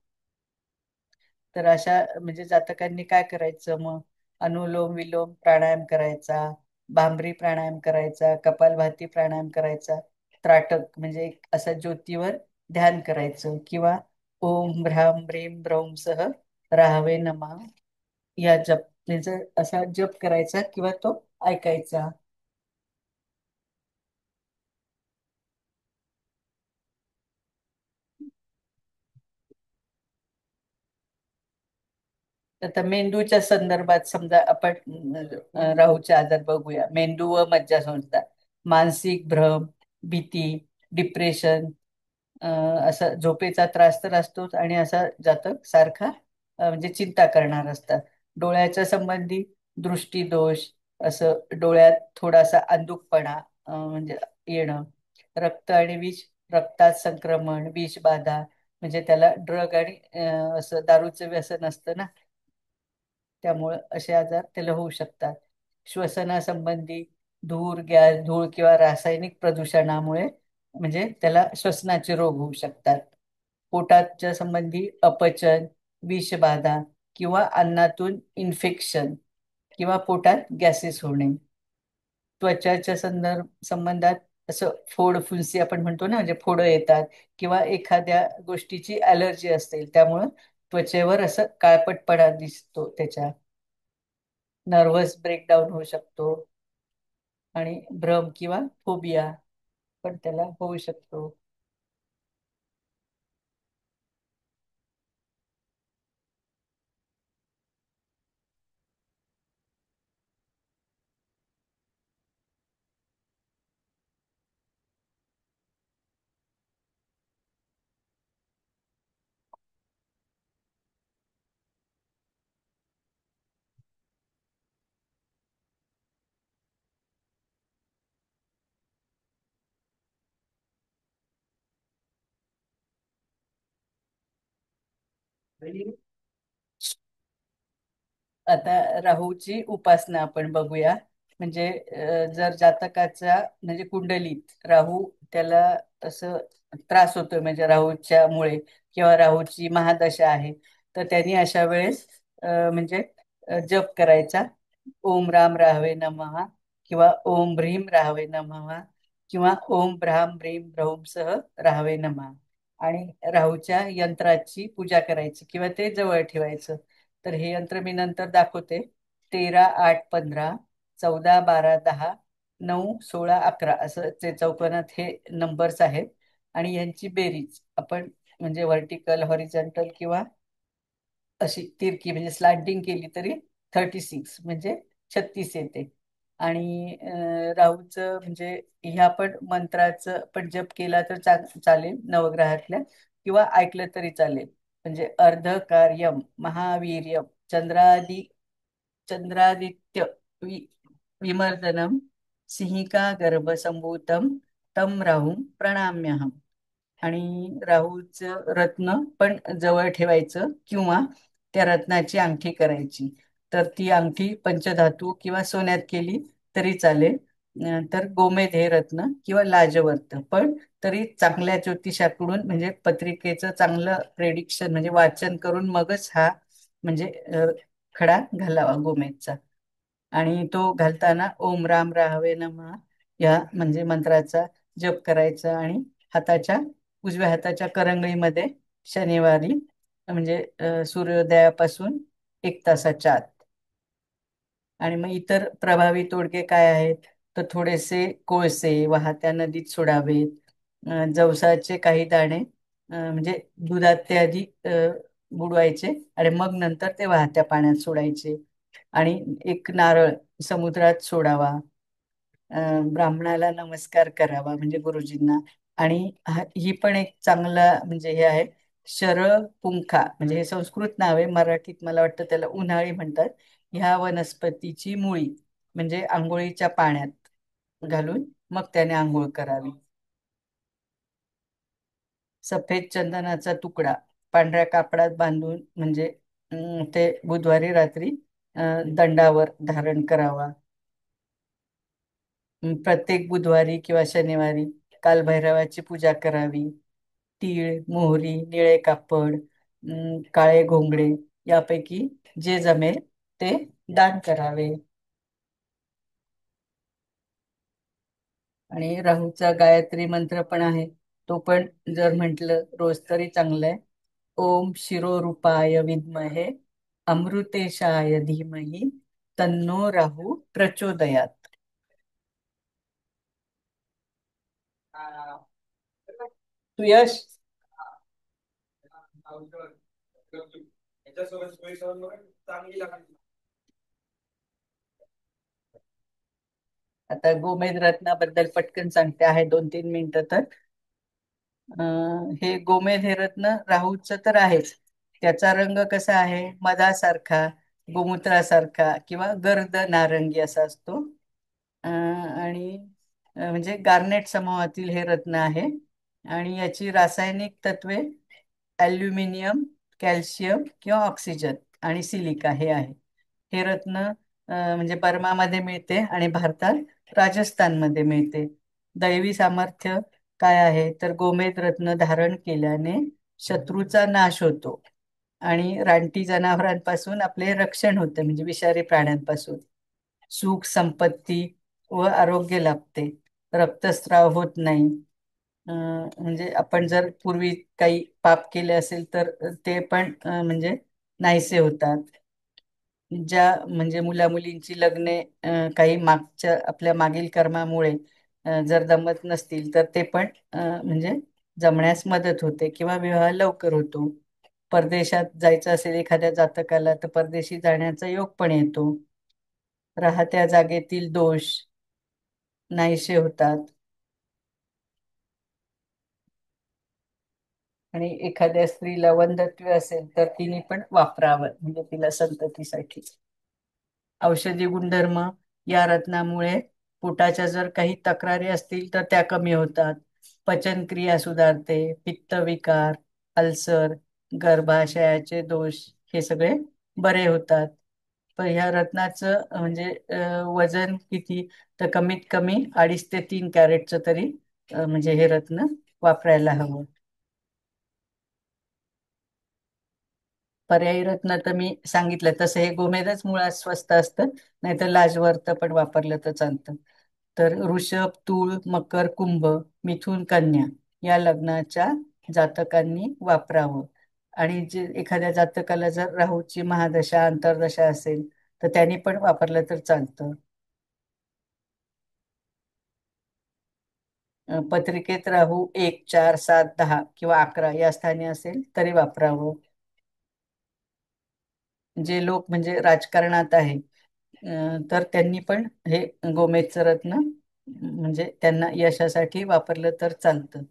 तर अशा म्हणजे जातकांनी काय करायचं मग? अनुलोम विलोम प्राणायाम करायचा, भांबरी प्राणायाम करायचा, कपालभाती प्राणायाम करायचा, त्राटक म्हणजे एक असा ज्योतीवर ध्यान करायचं, किंवा ओम ह्राम ब्रीम ब्रौम सह राहावे नमा या जप म्हणजे असा जप करायचा किंवा तो ऐकायचा. आता मेंदूच्या संदर्भात समजा आपण राहूचे आजार बघूया. मेंदू व मज्जासंस्था, मानसिक भ्रम, भीती, डिप्रेशन, असा झोपेचा त्रास तर असतोच, आणि असा जातक सारखा म्हणजे चिंता करणार असतात. डोळ्याच्या संबंधी दृष्टीदोष, असं डोळ्यात थोडासा अंधुकपणा म्हणजे येणं, रक्त आणि विष, रक्तात संक्रमण, विषबाधा, म्हणजे त्याला ड्रग आणि असं दारूचं व्यसन असतं ना, त्यामुळे असे आजार त्याला होऊ शकतात. श्वसनासंबंधी धूळ किंवा रासायनिक प्रदूषणामुळे म्हणजे त्याला श्वसनाचे रोग होऊ शकतात. पोटाच्या संबंधी अपचन, विषबाधा किंवा अन्नातून इन्फेक्शन किंवा पोटात गॅसेस होणे. त्वचाच्या संबंधात असं फोड फुलसी आपण म्हणतो ना, म्हणजे फोडं येतात, किंवा एखाद्या गोष्टीची ॲलर्जी असते त्यामुळं त्वचेवर असं काळपटपणा दिसतो त्याच्या. नर्वस ब्रेकडाऊन होऊ शकतो, आणि भ्रम किंवा फोबिया पण त्याला होऊ शकतो. आता राहूची उपासना आपण बघूया. म्हणजे जर जातकाचा म्हणजे कुंडलीत राहू त्याला असं त्रास होतोय, म्हणजे राहूच्या मुळे, किंवा राहूची महादशा आहे, तर त्यांनी अशा वेळेस म्हणजे जप करायचा. ओम राम राहवे नमः, किंवा ओम भ्रीम राहवे नमः, किंवा ओम भ्राम भ्रीम भ्रौम सह राहवे नमः. आणि राहूच्या यंत्राची पूजा करायची किंवा ते जवळ ठेवायचं. तर हे यंत्र मी नंतर दाखवते. 13 8 15 14 12 10 9 16 11 असं ते चौकोनात हे नंबर्स आहेत. आणि यांची बेरीज आपण म्हणजे व्हर्टिकल, हॉरिझॉन्टल किंवा अशी तिरकी म्हणजे स्लांटिंग केली तरी 36 म्हणजे 36 येते. आणि राहूचं म्हणजे ह्या पण मंत्राचं पण जप केला तर चालेल नवग्रहातल्या, किंवा ऐकलं तरी चालेल. म्हणजे अर्धकार्यम महावीर्यम चंद्रादित्य वि, विमर्दनम सिंहिका गर्भसंभूतम तम राहूम प्रणाम्यहम. आणि राहूचं रत्न पण जवळ ठेवायचं, किंवा त्या रत्नाची अंगठी करायची. तर ती अंगठी पंचधातू किंवा सोन्यात केली तरी चालेल. तर गोमेध हे रत्न किंवा लाजवर्त पण तरी चांगल्या ज्योतिषाकडून म्हणजे पत्रिकेचं चांगलं प्रेडिक्शन म्हणजे वाचन करून मगच हा म्हणजे खडा घालावा गोमेधचा. आणि तो घालताना ओम राम राहवे नमः या म्हणजे मंत्राचा जप करायचा. आणि हाताच्या उजव्या हाताच्या करंगळीमध्ये शनिवारी म्हणजे सूर्योदयापासून 1 तासाच्या आत. आणि मग इतर प्रभावी तोडगे काय आहेत? तर थोडेसे कोळसे वाहत्या नदीत सोडावेत. जवसाचे काही दाणे म्हणजे दुधात ते आधी बुडवायचे, आणि मग नंतर ते वाहत्या पाण्यात सोडायचे. आणि एक नारळ समुद्रात सोडावा. ब्राह्मणाला नमस्कार करावा म्हणजे गुरुजींना. आणि ही पण एक चांगला म्हणजे हे आहे, शरपुंखा म्हणजे हे संस्कृत नाव आहे, मराठीत मला वाटतं त्याला उन्हाळी म्हणतात. ह्या वनस्पतीची मुळी म्हणजे आंघोळीच्या पाण्यात घालून मग त्याने आंघोळ करावी. सफेद चंदनाचा तुकडा पांढऱ्या कापडात बांधून म्हणजे ते बुधवारी रात्री दंडावर धारण करावा. प्रत्येक बुधवारी किंवा शनिवारी कालभैरवाची पूजा करावी. तीळ, मोहरी, निळे कापड, काळे घोंगडे यापैकी जे जमेल ते दान करावे. आणि राहूचा गायत्री मंत्र पण आहे, तो पण जर म्हटलं रोज तरी चांगलं आहे. ओम शिरोरूपाय विद्महे अमृतेशाय धीमहि तन्नो राहू प्रचोदयात. तू यश. आता गोमेद रत्नाबद्दल पटकन सांगते, आहे 2-3 मिनिटं तर. हे गोमेद हे रत्न राहूचं तर आहेच. त्याचा रंग कसा आहे, मधासारखा, गोमूत्रासारखा किंवा गर्द नारंगी असा असतो. आणि म्हणजे गार्नेट समूहातील हे रत्न आहे. आणि याची रासायनिक तत्वे ॲल्युमिनियम, कॅल्शियम किंवा ऑक्सिजन आणि सिलिका हे आहे. हे रत्न म्हणजे बर्मामध्ये मिळते आणि भारतात राजस्थानमध्ये मिळते. दैवी सामर्थ्य काय आहे, तर गोमेद रत्न धारण केल्याने शत्रूचा नाश होतो आणि रानटी जनावरांपासून आपले रक्षण होते, म्हणजे विषारी प्राण्यांपासून. सुख संपत्ती व आरोग्य लाभते. रक्तस्राव होत नाही. म्हणजे आपण जर पूर्वी काही पाप केले असेल तर ते पण म्हणजे नाहीसे होतात. ज्या म्हणजे मुला मुलींची लग्ने काही मागच्या आपल्या मागील कर्मामुळे जर जमत नसतील तर ते पण म्हणजे जमण्यास मदत होते किंवा विवाह लवकर होतो. परदेशात जायचं असेल एखाद्या जातकाला तर परदेशी जाण्याचा योग पण येतो. राहत्या जागेतील दोष नाहीसे होतात. आणि एखाद्या स्त्रीला वंध्यत्व असेल तर तिने पण वापरावं, म्हणजे तिला संततीसाठी. औषधी गुणधर्म या रत्नामुळे पोटाच्या जर काही तक्रारी असतील तर त्या कमी होतात. पचनक्रिया सुधारते. पित्तविकार, अल्सर, गर्भाशयाचे दोष हे सगळे बरे होतात. पण ह्या रत्नाचं म्हणजे वजन किती, तर कमीत कमी 2.5 ते 3 कॅरेटचं तरी म्हणजे हे रत्न वापरायला हवं. पर्यायी रत्न तर मी सांगितलं तसं हे गोमेदच मुळात स्वस्त असतं, नाहीतर लाजवर्त पण वापरलं तर चालतं. तर वृषभ, तूळ, मकर, कुंभ, मिथुन, कन्या या लग्नाच्या जातकांनी वापरावं. आणि जे एखाद्या जातकाला जर राहूची महादशा अंतर्दशा असेल तर त्यांनी पण वापरलं तर चालतं. पत्रिकेत राहू 1, 4, 7, 10 किंवा 11 या स्थानी असेल तरी वापरावं. जे लोक म्हणजे राजकारणात आहे तर त्यांनी पण हे गोमेदचं रत्न म्हणजे त्यांना यशासाठी वापरलं तर चालतं.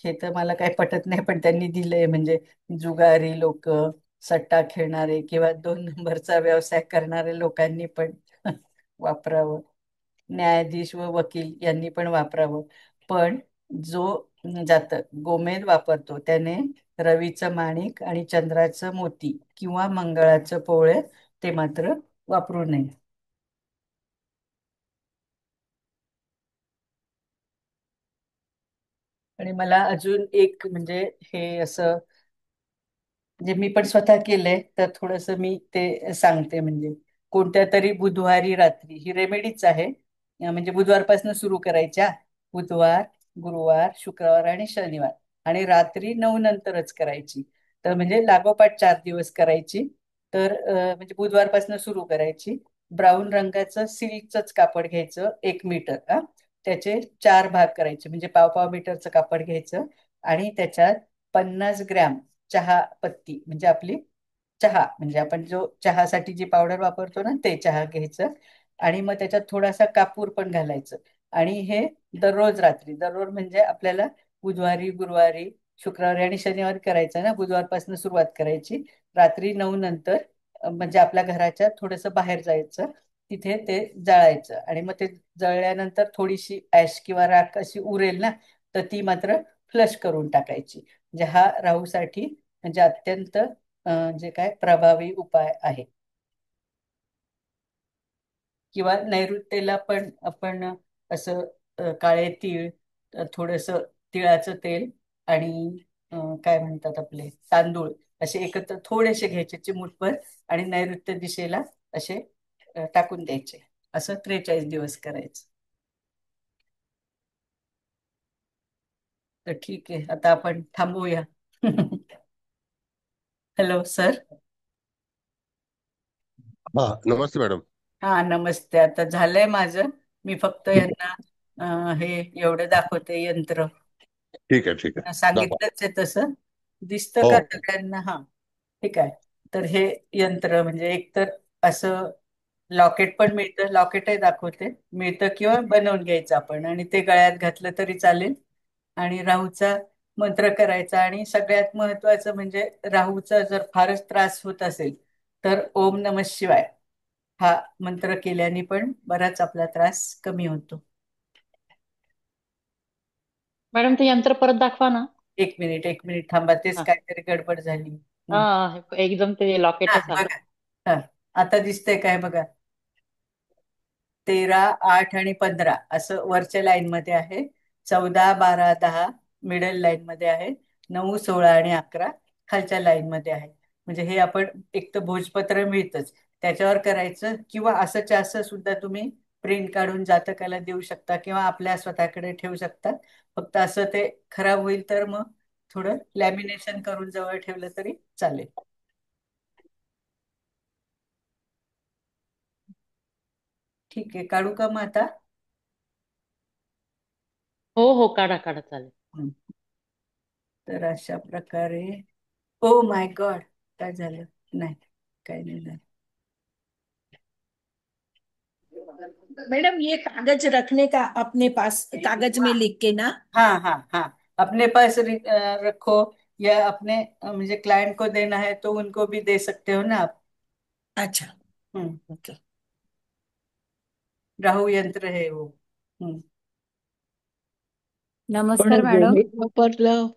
हे तर मला काही पटत नाही, पण त्यांनी दिलंय. म्हणजे जुगारी लोक, सट्टा खेळणारे किंवा 2 नंबरचा व्यवसाय करणारे लोकांनी पण वापरावं. न्यायाधीश व वकील यांनी पण वापरावं. पण जो जातक गोमेद वापरतो त्याने रवीचं माणिक आणि चंद्राचं मोती किंवा मंगळाचं पोवळे ते मात्र वापरू नये. आणि मला अजून एक म्हणजे हे असं म्हणजे मी पण स्वतः केलंय तर थोडस मी ते सांगते. म्हणजे कोणत्या तरी बुधवारी रात्री, ही रेमेडीच आहे, म्हणजे बुधवारपासून सुरू करायच्या. बुधवार, गुरुवार, शुक्रवार आणि शनिवार, आणि रात्री 9 नंतरच करायची. तर म्हणजे लागोपाठ 4 दिवस करायची. तर म्हणजे बुधवारपासून सुरू करायची. ब्राऊन रंगाचं सिल्कचंच कापड घ्यायचं, 1 मीटर. त्याचे 4 भाग करायचे, म्हणजे पाव पाव मीटरचं कापड घ्यायचं. आणि त्याच्यात 50 ग्रॅम चहा पत्ती, म्हणजे आपली चहा, म्हणजे आपण जो चहासाठी जी पावडर वापरतो ना ते चहा घ्यायचं. आणि मग त्याच्यात थोडासा कापूर पण घालायचं. आणि हे दररोज रात्री, दररोज म्हणजे आपल्याला बुधवारी, गुरुवारी, शुक्रवारी आणि शनिवारी करायचं ना. बुधवारपासून सुरुवात करायची. रात्री 9 नंतर म्हणजे आपल्या घराच्या थोडंसं बाहेर जायचं, तिथे ते जळायचं. आणि मग ते जळल्यानंतर थोडीशी ऍश किंवा राख अशी उरेल ना, तर ती मात्र फ्लश करून टाकायची. म्हणजे हा राहूसाठी म्हणजे अत्यंत जे काय प्रभावी उपाय आहे. किंवा नैऋत्येला पण आपण असं काळे तीळ, थोडस तिळाचं तेल आणि काय म्हणतात आपले तांदूळ असे एकत्र थोडेसे घ्यायचे चिमूटभर आणि नैऋत्य दिशेला असे टाकून द्यायचे. असं 43 दिवस करायचं. तर ठीक आहे, आता आपण थांबूया. Hello sir. हा, नमस्ते मॅडम. हा नमस्ते. आता झालंय माझं. मी फक्त यांना हे एवढं दाखवते यंत्र. ठीक आहे, ठीक आहे, दाखवा. सांगितलंच आहे तसं. दिसतं हो का हो. सगळ्यांना? हा ठीक आहे. तर हे यंत्र म्हणजे एकतर असं लॉकेट पण मिळतं, लॉकेटही दाखवते, मिळतं किंवा बनवून घ्यायचं आपण आणि ते गळ्यात घातलं तरी चालेल. आणि राहूचा मंत्र करायचा आणि सगळ्यात महत्वाचं म्हणजे राहूचा जर फारच त्रास होत असेल तर ओम नमः शिवाय हा मंत्र केल्याने पण बराच आपला त्रास कमी होतो. मॅडम ते यंत्र परत दाखवा ना. एक मिनिट थांबा, तेच हा काहीतरी गडबड झाली. एकदम ते हा लॉकेटच आलं. बघा. हा आता दिसतंय काय बघा. 13, 8 आणि 15 असं वरच्या लाईन मध्ये आहे. 14, 12, 10 मिडल लाईन मध्ये आहे. 9, 16 आणि 11 खालच्या लाईन मध्ये आहे. म्हणजे हे आपण एक तर भोजपत्र मिळतच त्याच्यावर करायचं किंवा असंच्या असं सुद्धा तुम्ही प्रिंट काढून जातकाला देऊ शकता किंवा आपल्या स्वतःकडे ठेवू शकता. फक्त असं ते खराब होईल तर मग थोडं लॅमिनेशन करून जवळ ठेवलं तरी चालेल. ठीक आहे, काढू का मग आता? हो हो, काढा काढा, चालेल. हं. तर अशा प्रकारे. ओ माय गॉड, काय झालं? नाही, काही नाही झालं. मैडम ये कागज रखने का अपने पास, कागज में लिख के ना। हाँ हाँ हाँ, अपने पास रखो या अपने मुझे क्लाइंट को देना है तो उनको भी दे सकते हो ना आप। अच्छा हम्म। ओके। राहु यंत्र है वो। पण नमस्कार मॅडम.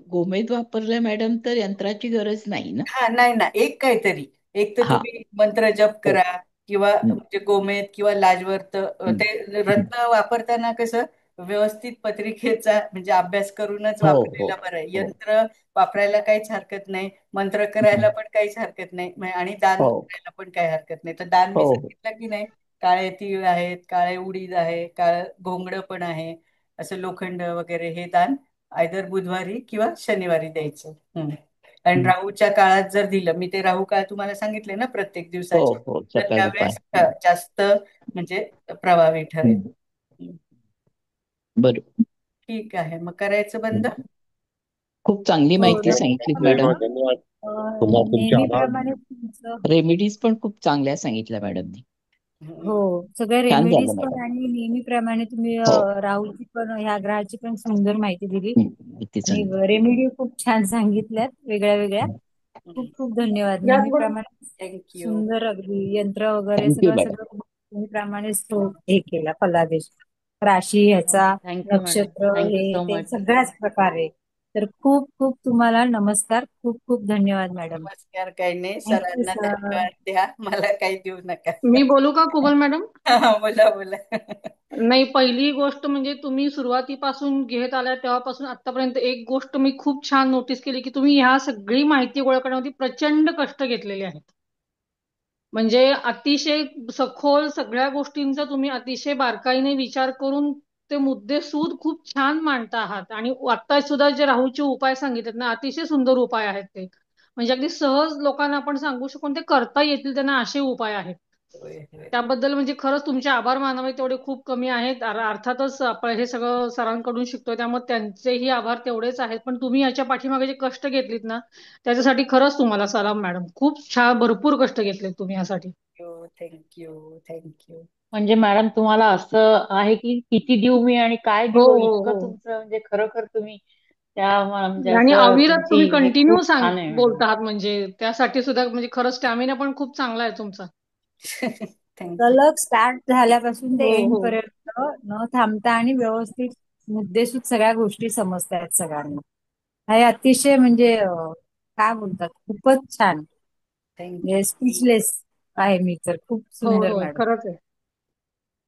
गोमेद वापरलं मॅडम तर यंत्राची गरज नाही ना. हा नाही ना, एक काहीतरी एक तर हा. तुम्ही मंत्र जप हो. करा किंवा हं, म्हणजे गोमेद किंवा लाजवर्त हं, ते हं. रत्न वापरताना कसं व्यवस्थित पत्रिकेचा म्हणजे अभ्यास करूनच हो हो वापरलेला बरं आहे. हो. यंत्र वापरायला काहीच हरकत नाही, मंत्र हं. करायला पण काहीच हरकत नाही आणि दान हो करायला पण काही हरकत नाही. तर दान हो मी हो. सांगितलं की नाही, काळे तीळ आहेत, काळे उडीद आहे, काळ घोंगडं पण आहे, असं लोखंड वगैरे हे दान आयदर बुधवारी किंवा शनिवारी द्यायचं. आणि हं. राहूच्या काळात जर दिलं, मी ते राहू काळ तुम्हाला सांगितले ना प्रत्येक हो दिवसाचे, हो, तर सकाळ दुपार. त्यावेळेस जास्त म्हणजे प्रभावी ठरेल. हं. बरं. ठीक आहे, मग करायचं बंद. खूप चांगली हो माहिती सांगितलीत धन्यवाद मॅडम. धन्यवाद, मॅडम. धन्यवाद. तुमचे आभार. नेहमीप्रमाणे तुमचं. रेमिडीज पण खूप चांगल्या सांगितल्या मॅडमनी. हो, सगळ्या छान झालं रेमेडीज पण मॅडम. आणि नेहमीप्रमाणे तुम्ही हो. राहूची पण ह्या ग्रहाची पण सुंदर माहिती दिली किती आणि चांगलं. रेमेडी खूप छान सांगितल्यात वेगळ्या वेगळ्या. खूप खूप धन्यवाद. नेहमीप्रमाणे थँक्यू. सुंदर अगदी यंत्र वगैरे थँक्यू सगळं मॅडम. सगळं नेहमीप्रमाणेच तो हे केला फलादेश, राशी ह्याचा, थँक्यू मॅडम, नक्षत्र, थँक्यू हे सो ते मच. सगळ्याच प्रकारे. तर खूप खूप तुम्हाला नमस्कार, खूप खूप धन्यवाद मॅडम. नमस्कार, काही नाही. थँक्यू सरांना सर. धन्यवाद द्या, मला काही देऊ नका. मी बोलू का कोमल मॅडम? बोला बोला. नाही, पहिली गोष्ट म्हणजे तुम्ही सुरुवातीपासून घेत आल्या तेव्हापासून आतापर्यंत एक गोष्ट मी खूप छान नोटीस केली की तुम्ही ह्या सगळी माहिती गोळा करण्यामध्ये प्रचंड कष्ट घेतलेले आहेत. म्हणजे अतिशय सखोल सगळ्या गोष्टींचा तुम्ही अतिशय बारकाईने विचार करून ते मुद्देसूद खूप छान मांडता आहात. आणि आता सुद्धा जे राहूचे उपाय सांगितलेत ना, अतिशय सुंदर उपाय आहेत ते. म्हणजे अगदी सहज लोकांना आपण सांगू शकून ते करता येतील त्यांना असे उपाय आहेत. होय होय. त्याबद्दल म्हणजे खरंच तुमचे आभार मानावे तेवढे खूप कमी आहेत. अर्थातच आपण हे सगळं सरांकडून शिकतोय त्यामुळे त्यांचेही आभार तेवढेच आहेत. पण तुम्ही याच्या पाठीमागे जे कष्ट घेतलीत ना, त्याच्यासाठी खरंच तुम्हाला सलाम मॅडम. खूप छान भरपूर कष्ट घेतलेत तुम्ही यासाठी. Thank you thank you. म्हणजे मॅडम तुम्हाला असं आहे की किती देऊ मी आणि काय हो देऊ, हो इतकं हो. तुमचं म्हणजे खरोखर तुम्ही त्या म्हणजे आणि असं अविरत तुमची तुम्ही हे कंटिन्यू खूप छान आहे मॅडम. बोलत आहात म्हणजे त्यासाठी सुद्धा म्हणजे खरंच स्टॅमिना पण खूप चांगला आहे तुमचा. थँक्यू. सलग स्टार्ट झाल्यापासून ते हो एंड हो. पर्यंत न थांबता आणि व्यवस्थित मुद्देसूद सगळ्या गोष्टी समजतायत सगळ्यांना. हे अतिशय म्हणजे काय बोलतात, खूपच छान. थँक्यू. म्हणजे स्पीचलेस आहे मी तर. खूप होय सुंदर होय, मॅडम. खरंच आहे.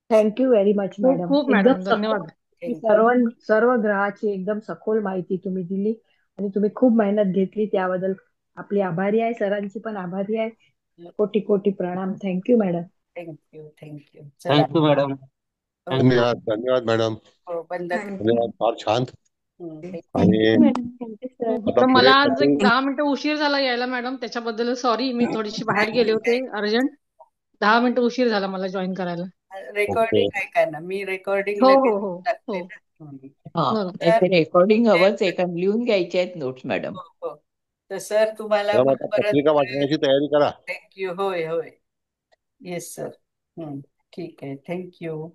थँक्यू व्हेरी मच खूप मॅडम. खूप एकदम मॅडम, धन्यवाद. सर्व ग्रहाची एकदम सखोल माहिती तुम्ही दिली आणि तुम्ही खूप मेहनत घेतली त्याबद्दल आपली आभारी आहे, सरांची पण आभारी आहे. कोटी कोटी प्रणाम. Thank you madam. Thank you thank you. चला. Thank you madam. हो, धन्यवाद धन्यवाद मॅडम. हो, बंद कर. धन्यवाद, फार छान. thank आणि थँक्यू सर. आता तर पुढे मला आज कसं- एक 10 मिनिटं उशीर झाला यायला मॅडम, त्याच्याबद्दल सॉरी. मी थोडीशी बाहेर गेले होते अर्जंट. 10 मिनिटं उशीर झाला मला जॉईन करायला. रेकॉर्डिंग ऐका ना, मी रेकॉर्डिंग हो लगेच हो हो टाकते हो ना. हा, बरं. नाही ते रेकॉर्डिंग तर- हवंच आहे, कारण लिहून घ्यायचे आहेत नोट्स मॅडम. हो हो. तर सर तुम्हाला मॅडम, आता परत पत्रिका वाचण्याची तयारी करा. थँक्यू. होय होय. Yes sir. ठीक आहे. थँक्यू.